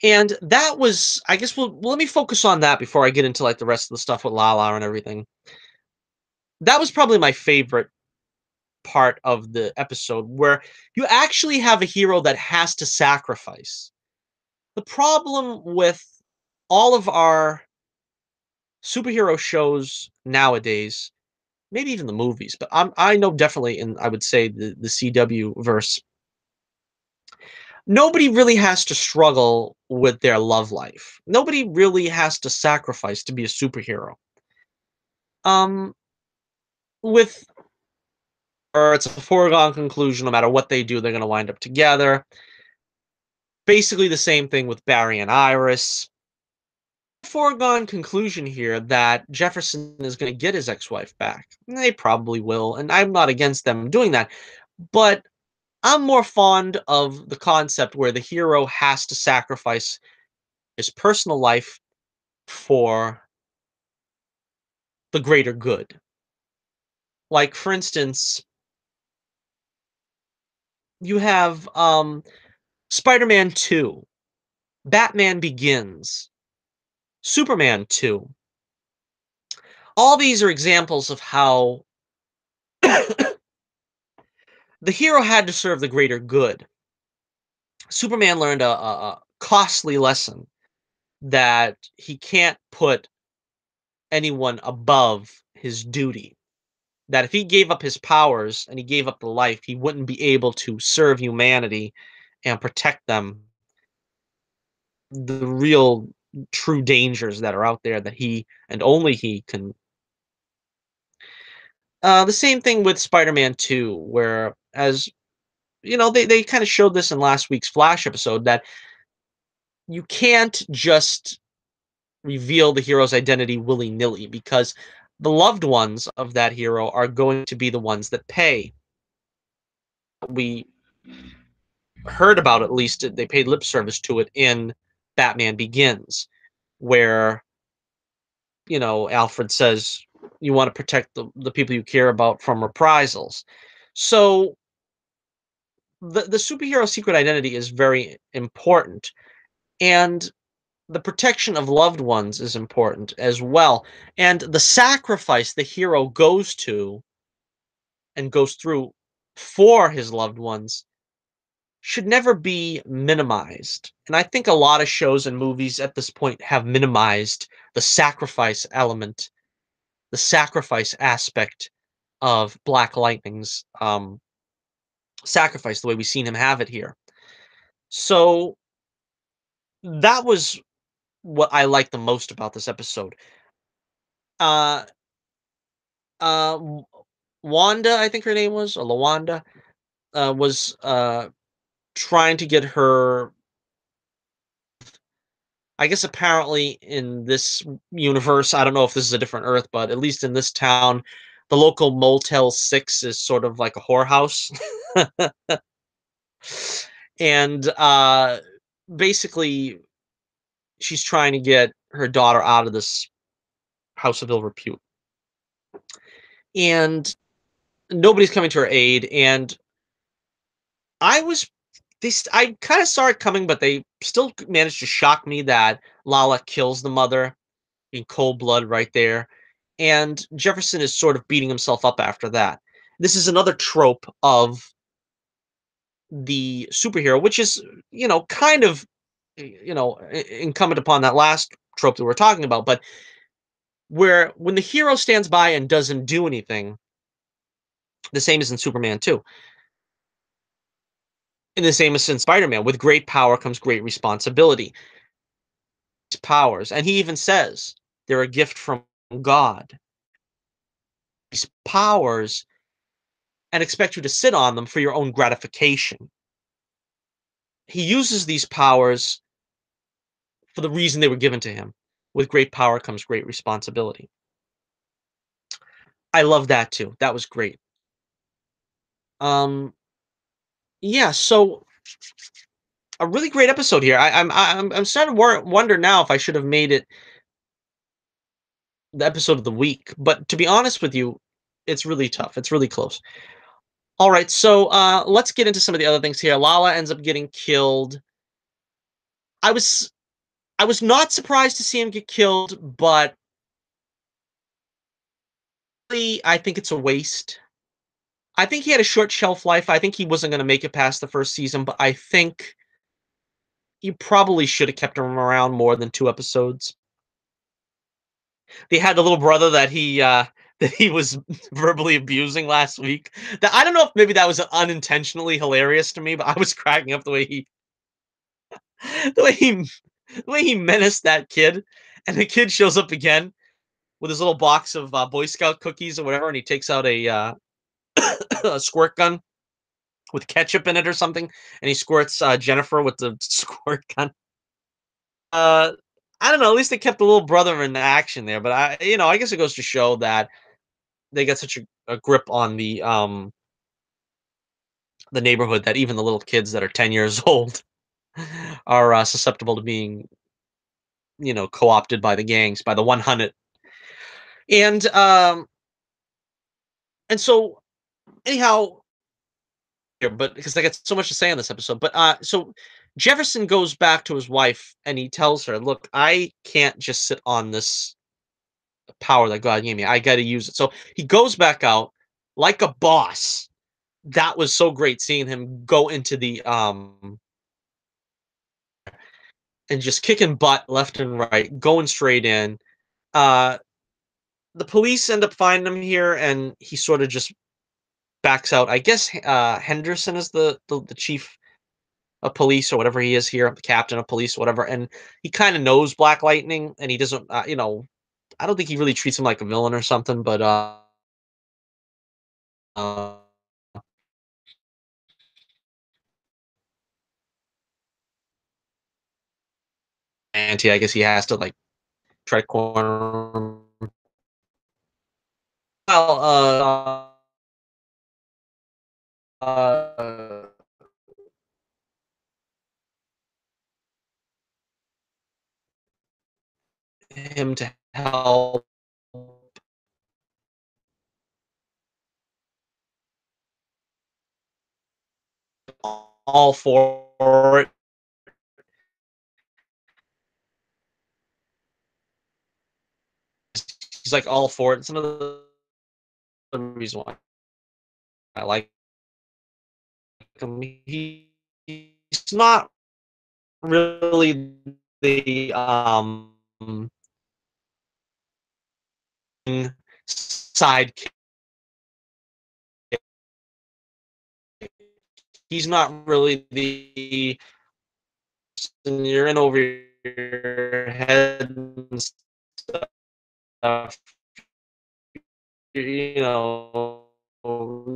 Speaker 1: and that was, I guess, well, let me focus on that before I get into like the rest of the stuff with Lala and everything. That was probably my favorite part of the episode, where you actually have a hero that has to sacrifice. The problem with all of our superhero shows nowadays, maybe even the movies, but I know definitely in, I would say, the CW verse, nobody really has to struggle with their love life. Nobody really has to sacrifice to be a superhero. Um, with or it's a foregone conclusion. No matter what they do, they're going to wind up together. Basically, the same thing with Barry and Iris. Foregone conclusion here that Jefferson is going to get his ex-wife back. They probably will, and I'm not against them doing that. But I'm more fond of the concept where the hero has to sacrifice his personal life for the greater good. Like, for instance, you have Spider-Man 2, Batman Begins, Superman 2. All these are examples of how the hero had to serve the greater good. Superman learned a costly lesson that he can't put anyone above his duty. That if he gave up his powers and he gave up the life, he wouldn't be able to serve humanity and protect them. The real true dangers that are out there that he and only he can. The same thing with Spider-Man 2, where, as they kind of showed this in last week's Flash episode, that you can't just reveal the hero's identity willy-nilly, because the loved ones of that hero are going to be the ones that pay. We heard about, at least they paid lip service to it in Batman Begins, where Alfred says, you want to protect the people you care about from reprisals. So the superhero secret identity is very important, and the protection of loved ones is important as well. And the sacrifice the hero goes to and goes through for his loved ones should never be minimized. And I think a lot of shows and movies at this point have minimized the sacrifice element, the sacrifice aspect of Black Lightning's sacrifice, the way we've seen him have it here. So that was what I liked the most about this episode. Uh, W Wanda, I think her name was, or Lawanda, was, trying to get her, I guess, apparently in this universe, I don't know if this is a different Earth, but at least in this town, the local Motel 6 is sort of like a whorehouse. And, basically, she's trying to get her daughter out of this house of ill repute. And nobody's coming to her aid, and I was I kind of saw it coming, but they still managed to shock me that Lala kills the mother in cold blood right there, and Jefferson is sort of beating himself up after that. This is another trope of the superhero, which is, kind of, incumbent upon that last trope that we're talking about, but where when the hero stands by and doesn't do anything, the same as in Superman 2, and the same as in Spider-Man, with great power comes great responsibility. Powers, and he even says they're a gift from God these powers and expect you to sit on them for your own gratification. He uses these powers for the reason they were given to him. With great power comes great responsibility. I love that too. That was great. Um, yeah, so a really great episode here. I'm starting to wonder now if I should have made it the episode of the week. But to be honest with you, it's really tough. It's really close. All right, so let's get into some of the other things here. Lala ends up getting killed. I was I was not surprised to see him get killed, but really, I think it's a waste. I think he had a short shelf life. I think he wasn't going to make it past the first season, but I think you probably should have kept him around more than 2 episodes. They had the little brother that he that he was verbally abusing last week. That I don't know if maybe that was unintentionally hilarious to me, but I was cracking up the way he the way he menaced that kid, and the kid shows up again with his little box of Boy Scout cookies or whatever, and he takes out a squirt gun with ketchup in it or something, and he squirts Jennifer with the squirt gun. Uh, I don't know. At least they kept the little brother in action there, but I guess it goes to show that they got such a grip on the neighborhood that even the little kids that are 10 years old are susceptible to being co-opted by the gangs, by the 100. And and so anyhow, here, but because I got so much to say on this episode, but so Jefferson goes back to his wife and he tells her, "Look, I can't just sit on this power that God gave me. I got to use it." So he goes back out like a boss. That was so great seeing him go into the and just kicking butt left and right, going straight in. Uh, the police end up finding him here, and he sort of just backs out. I guess Henderson is the chief of police or whatever he is here, the captain of police, whatever. And he kind of knows Black Lightning, and he doesn't, I don't think he really treats him like a villain or something. But uh Auntie, I guess he has to like try to corner him. Well, him to help all for it. He's like all for it. It's another reason why I like him. He's not really the sidekick. He's not really the you're in over your head and stuff. You know,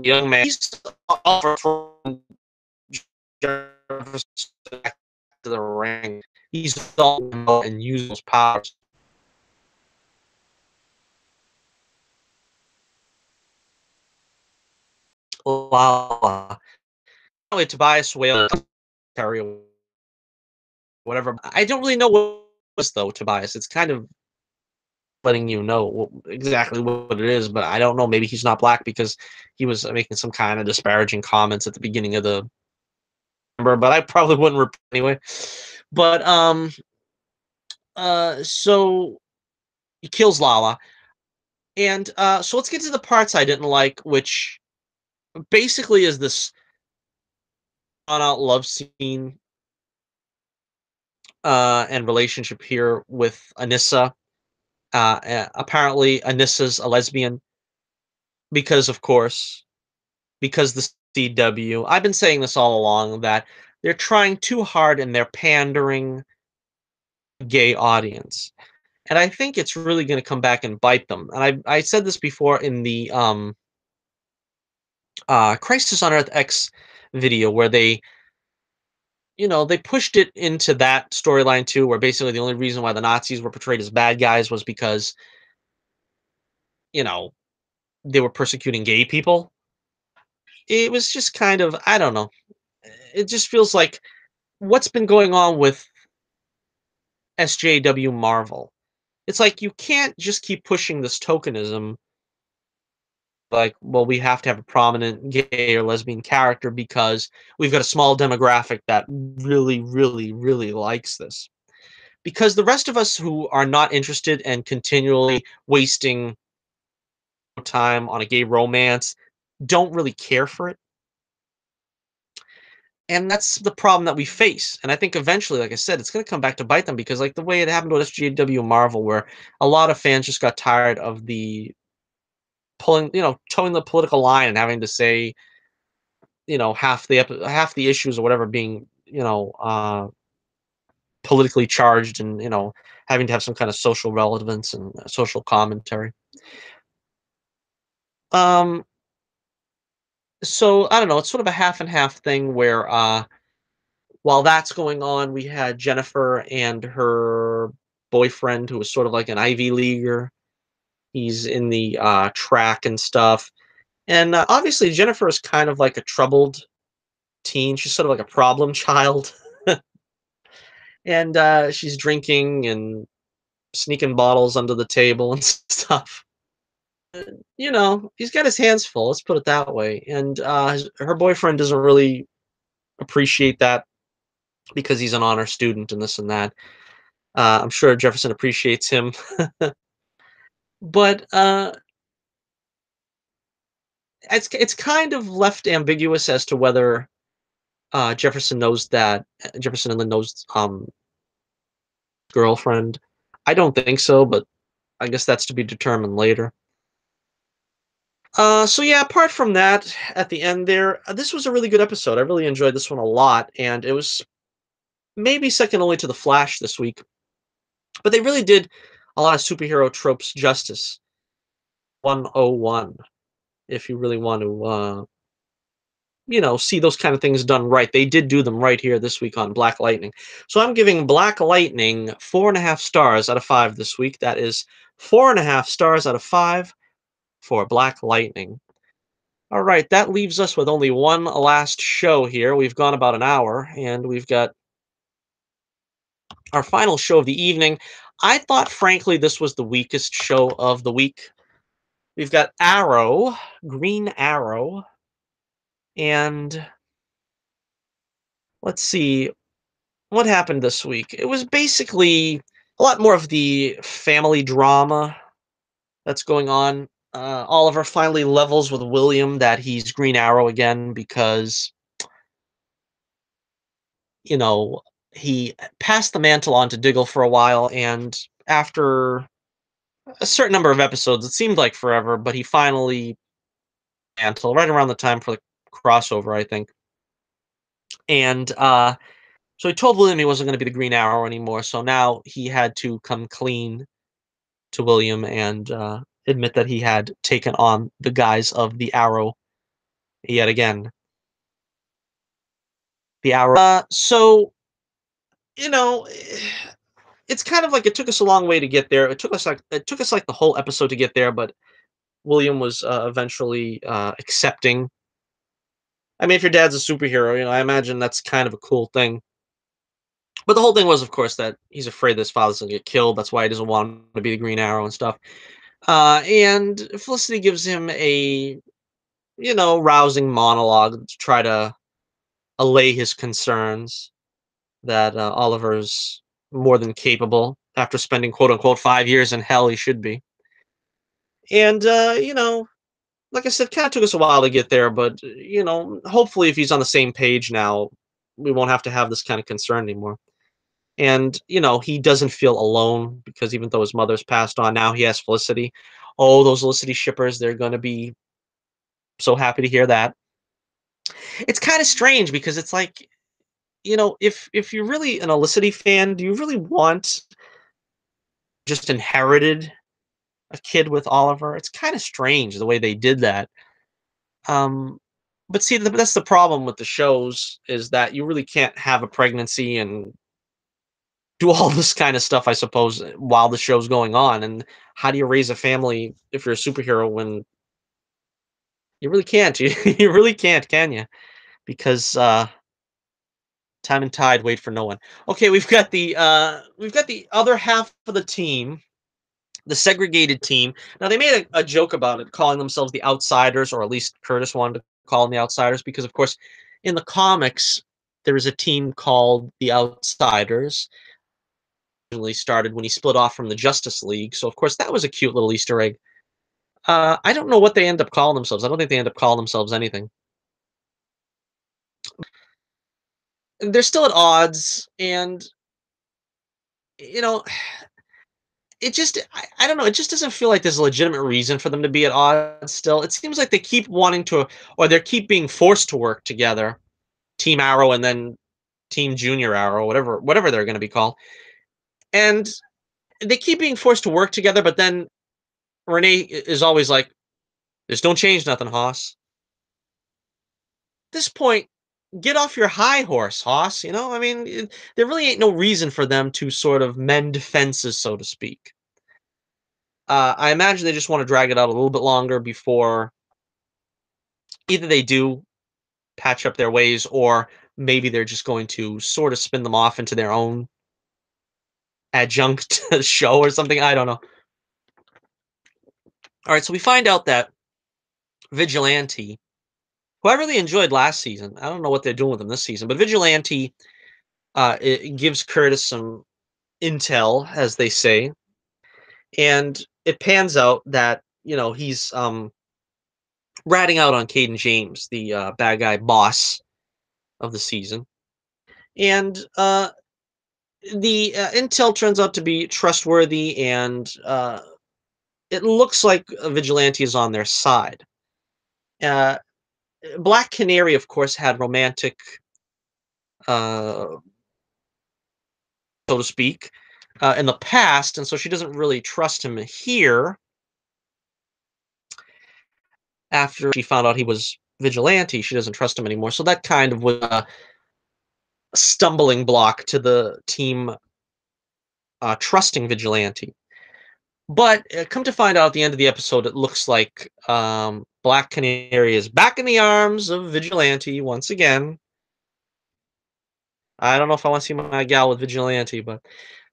Speaker 1: young man. He's all from Jefferson back to the ring. He's all and use those powers. Lala. Anyway, Tobias Whale, Terry, whatever. I don't really know what it was though, Tobias. It's kind of letting you know exactly what it is, but I don't know. Maybe he's not black because he was making some kind of disparaging comments at the beginning of the number, but I probably wouldn't anyway. But so he kills Lala, and so let's get to the parts I didn't like, which basically is this on out love scene and relationship here with Anissa. Apparently, Anissa's a lesbian because, of course, because the CW. I've been saying this all along that they're trying too hard and they're pandering gay audience. and I think it's really gonna come back and bite them. And I said this before in the, Crisis on Earth X video where they pushed it into that storyline too, where basically the only reason why the Nazis were portrayed as bad guys was because, you know, they were persecuting gay people. It was just kind of, I don't know. It just feels like what's been going on with SJW Marvel. It's like you can't just keep pushing this tokenism, like, well, we have to have a prominent gay or lesbian character because we've got a small demographic that really, really, really likes this. Because the rest of us who are not interested and continually wasting time on a gay romance don't really care for it. And that's the problem that we face. And I think eventually, like I said, it's going to come back to bite them because, like the way it happened with SJW Marvel, where a lot of fans just got tired of the towing the political line and having to say, half the issues or whatever being, politically charged and, having to have some kind of social relevance and social commentary. Um, so I don't know. It's sort of a half and half thing where, while that's going on, we had Jennifer and her boyfriend, who was sort of like an Ivy Leaguer. He's in the track and stuff. And obviously, Jennifer is kind of like a troubled teen. She's sort of like a problem child. And she's drinking and sneaking bottles under the table and stuff. He's got his hands full. Let's put it that way. And her boyfriend doesn't really appreciate that because he's an honor student and this and that. I'm sure Jefferson appreciates him, but it's kind of left ambiguous as to whether Jefferson and Lynn knows girlfriend. I don't think so, but I guess that's to be determined later. So yeah, apart from that, at the end there, this was a really good episode. I really enjoyed this one a lot, and it was maybe second only to The Flash this week. But they really did a lot of superhero tropes justice. 101, if you really want to, see those kind of things done right. They did do them right here this week on Black Lightning. So I'm giving Black Lightning 4.5 stars out of 5 this week. That is 4.5 stars out of 5 for Black Lightning. All right, that leaves us with only one last show here. We've gone about an hour, and we've got our final show of the evening. I thought, frankly, this was the weakest show of the week. We've got Arrow, Green Arrow, and let's see what happened this week. It was basically a lot more of the family drama that's going on. Oliver finally levels with William that he's Green Arrow again because, you know, he passed the mantle on to Diggle for a while, and after a certain number of episodes, it seemed like forever, but he finally mantle right around the time for the crossover, I think. And so he told William he wasn't going to be the Green Arrow anymore. So now he had to come clean to William and admit that he had taken on the guise of the Arrow yet again. The Arrow. So you know, it's kind of like it took us a long way to get there. It took us like the whole episode to get there, but William was eventually accepting. I mean, if your dad's a superhero, I imagine that's kind of a cool thing. But the whole thing was, of course, that he's afraid that his father's gonna get killed. That's why he doesn't want him to be the Green Arrow and stuff. And Felicity gives him a, rousing monologue to try to allay his concerns that Oliver's more than capable after spending quote unquote 5 years in hell. He should be. And like I said, kind of took us a while to get there, but hopefully, if he's on the same page now, we won't have to have this kind of concern anymore. And he doesn't feel alone because even though his mother's passed on, now he has Felicity. Oh, those Felicity shippers, they're going to be so happy to hear that. It's kind of strange because it's like, if you're really an Felicity fan, do you really want just inherited a kid with Oliver. It's kind of strange the way they did that. Um, but see, that's the problem with the shows is that you really can't have a pregnancy and do all this kind of stuff, I suppose, while the show's going on. And how do you raise a family if you're a superhero when you really can't? You really can't, can you? Because time and tide wait for no one. Okay, we've got the other half of the team, the segregated team. Now they made a joke about it, calling themselves the Outsiders, or at least Curtis wanted to call them the Outsiders, because of course, in the comics, there is a team called the Outsiders. Originally started when he split off from the Justice League, so of course that was a cute little Easter egg. I don't know what they end up calling themselves. I don't think they end up calling themselves anything. They're still at odds, and you know, I don't know, it just doesn't feel like there's a legitimate reason for them to be at odds still. It seems like they keep wanting to, or they keep being forced to work together, Team Arrow and then Team Junior Arrow, whatever they're going to be called. And they keep being forced to work together, but then Renee is always like, "This don't change nothing, Hoss." At this point, get off your high horse, Hoss. I mean, there really ain't no reason for them to sort of mend fences, so to speak. I imagine they just want to drag it out a little bit longer before either they do patch up their ways, or maybe they're just going to sort of spin them off into their own adjunct show or something. I don't know. All right, so we find out that Vigilante, who I really enjoyed last season, I don't know what they're doing with him this season, but Vigilante it gives Curtis some intel, as they say, and it pans out that he's ratting out on Caden James, the bad guy boss of the season, and the intel turns out to be trustworthy, and it looks like a Vigilante is on their side. Uh, Black Canary, of course, had romantic, uh, so to speak, in the past, and so she doesn't really trust him here. After she found out he was Vigilante, she doesn't trust him anymore. So that kind of was a stumbling block to the team trusting Vigilante. But come to find out at the end of the episode, it looks like Black Canary is back in the arms of Vigilante once again. I don't know if I want to see my gal with Vigilante, but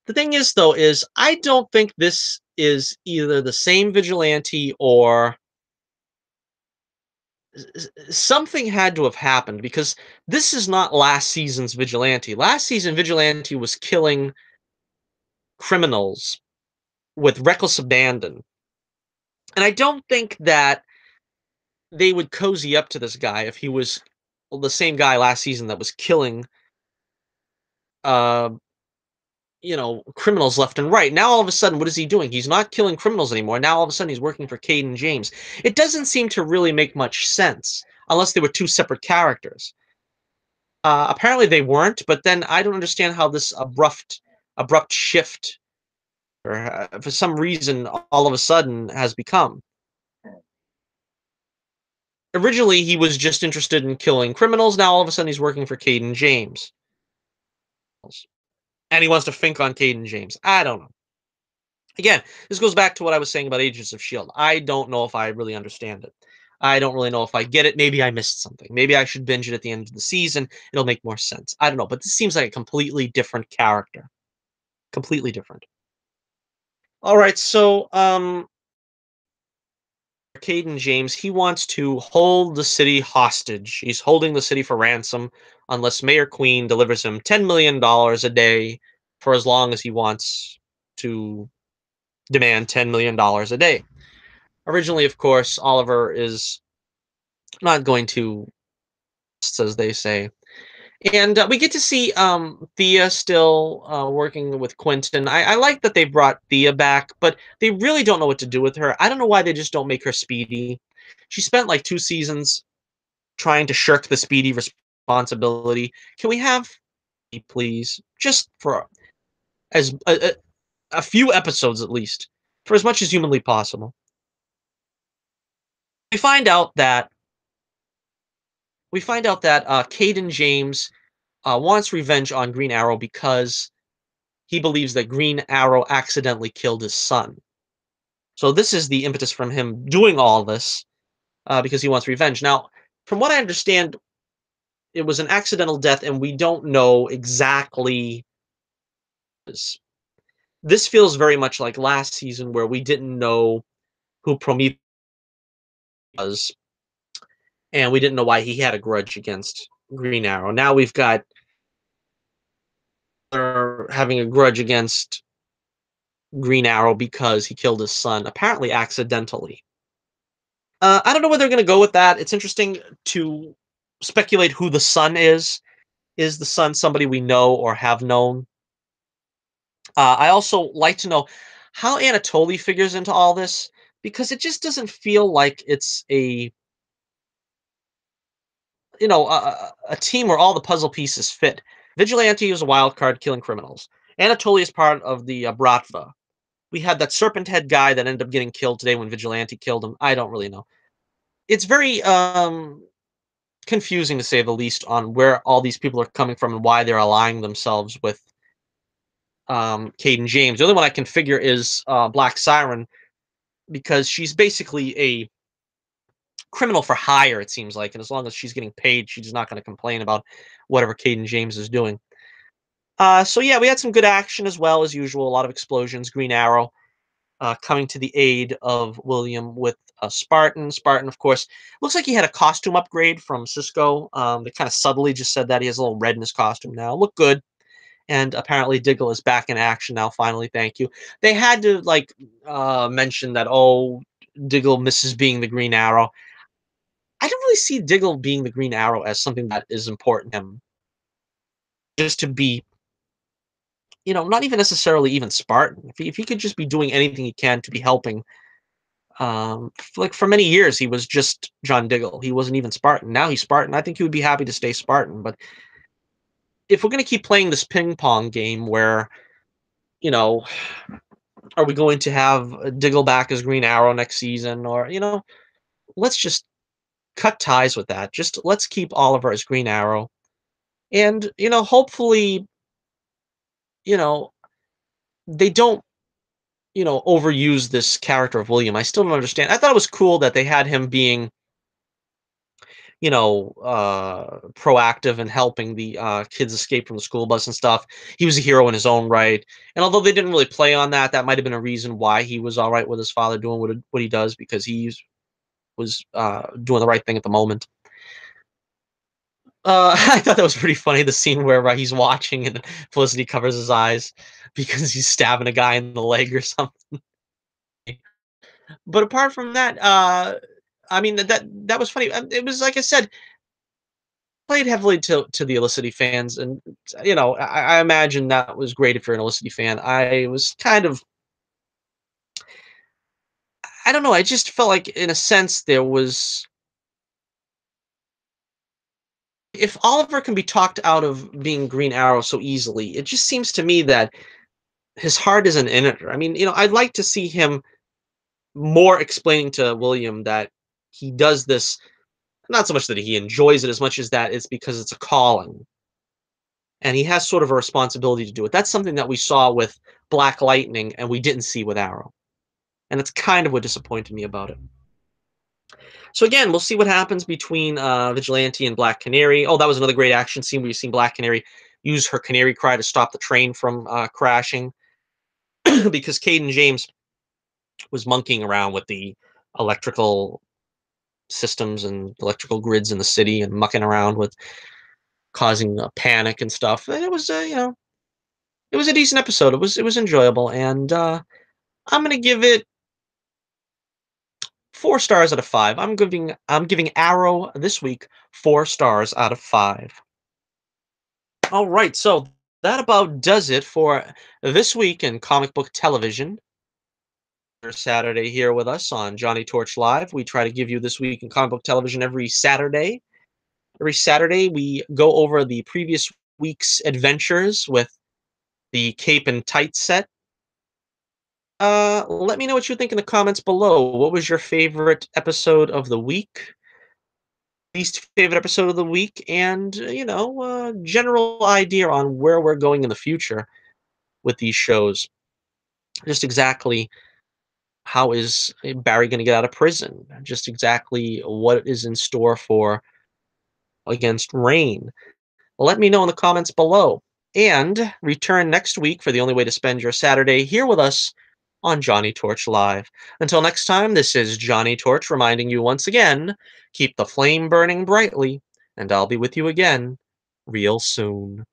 Speaker 1: the thing is, though, is I don't think this is either the same Vigilante or something had to have happened, because this is not last season's Vigilante. Last season, Vigilante was killing criminals with reckless abandon. And I don't think that they would cozy up to this guy if he was the same guy last season that was killing uh criminals left and right. Now all of a sudden, what is he doing? He's not killing criminals anymore. Now all of a sudden he's working for Caden James. It doesn't seem to really make much sense unless they were two separate characters. Apparently they weren't, but then I don't understand how this abrupt shift, or for some reason, all of a sudden has become. Originally, he was just interested in killing criminals. Now all of a sudden, he's working for Caden James, and he wants to think on Caden James. I don't know. Again, this goes back to what I was saying about Agents of Shield. I don't know if I really understand it. I don't really know if I get it. Maybe I missed something. Maybe I should binge it at the end of the season. It'll make more sense. I don't know, but this seems like a completely different character. Completely different. All right, so Caden James, he wants to hold the city hostage. He's holding the city for ransom unless Mayor Queen delivers him $10 million a day for as long as he wants to demand $10 million a day. Originally, of course, Oliver is not going to, as they say. And we get to see Thea still working with Quentin. I like that they brought Thea back, but they really don't know what to do with her. I don't know why they just don't make her Speedy. She spent like 2 seasons trying to shirk the Speedy responsibility. Can we have, please, just for as a few episodes at least, for as much as humanly possible. We find out that Caden James wants revenge on Green Arrow because he believes that Green Arrow accidentally killed his son. So this is the impetus from him doing all this because he wants revenge. Now, from what I understand, it was an accidental death, and we don't know exactly. This feels very much like last season, where we didn't know who Prometheus was, and we didn't know why he had a grudge against Green Arrow. Now we've got her having a grudge against Green Arrow because he killed his son, apparently accidentally. I don't know where they're going to go with that. It's interesting to speculate who the son is. Is the son somebody we know or have known? I also like to know how Anatoly figures into all this, because it just doesn't feel like it's a team where all the puzzle pieces fit. Vigilante is a wild card killing criminals. Anatoly is part of the Bratva. We had that serpent head guy that ended up getting killed today when Vigilante killed him. I don't really know. It's very confusing to say the least on where all these people are coming from and why they're aligning themselves with Caden James. The only one I can figure is Black Siren, because she's basically a criminal for hire, it seems like, and as long as she's getting paid, she's not going to complain about whatever Caden James is doing. So yeah, we had some good action as well as usual. A lot of explosions. Green Arrow coming to the aid of William with a Spartan. Spartan, of course, looks like he had a costume upgrade from Cisco. They kind of subtly just said that he has a little red in his costume now. Look good. And apparently Diggle is back in action now. Finally, thank you. They had to mention that, oh, Diggle misses being the Green Arrow. I don't really see Diggle being the Green Arrow as something that is important to him. Just to be, not even necessarily even Spartan. If he could just be doing anything he can to be helping. Like for many years, he was just John Diggle. He wasn't even Spartan. Now he's Spartan. I think he would be happy to stay Spartan. But if we're going to keep playing this ping pong game where, you know, are we going to have Diggle back as Green Arrow next season? Or, let's just cut ties with that. Just let's keep Oliver as Green Arrow. And, hopefully, you know, they don't, overuse this character of William. I still don't understand. I thought it was cool that they had him being, proactive and helping the kids escape from the school bus and stuff. He was a hero in his own right. And although they didn't really play on that, that might have been a reason why he was all right with his father doing what he does, because he was doing the right thing at the moment. I thought that was pretty funny, the scene where he's watching and Felicity covers his eyes because he's stabbing a guy in the leg or something. But apart from that, I mean that was funny. It was, like I said, played heavily to the Elicity fans, and I imagine that was great if you're an Elicity fan. I was kind of, I don't know. I just felt like, in a sense, there was, if Oliver can be talked out of being Green Arrow so easily, it just seems to me that his heart isn't in it. I mean, I'd like to see him more explaining to William that he does this, not so much that he enjoys it as much as that it's because it's a calling, and he has sort of a responsibility to do it. That's something that we saw with Black Lightning and we didn't see with Arrow, and it's kind of what disappointed me about it. So again, we'll see what happens between Vigilante and Black Canary. Oh, that was another great action scene where you see Black Canary use her canary cry to stop the train from crashing because Caden James was monkeying around with the electrical systems and electrical grids in the city and mucking around with causing panic and stuff. And it was, it was a decent episode. It was enjoyable, and I'm gonna give it 4 stars out of 5. I'm giving Arrow this week 4 stars out of 5. All right, so that about does it for this week in comic book television. Saturday here with us on Johnny Torch Live. We try to give you this week in comic book television every Saturday. Every Saturday, we go over the previous week's adventures with the Cape and Tight set. Let me know what you think in the comments below. What was your favorite episode of the week? Least favorite episode of the week? And, general idea on where we're going in the future with these shows. Just exactly how is Barry going to get out of prison? Just exactly what is in store for against Rain. Let me know in the comments below. And return next week for the only way to spend your Saturday here with us on Johnny Torch Live. Until next time, this is Johnny Torch reminding you once again, keep the flame burning brightly, and I'll be with you again real soon.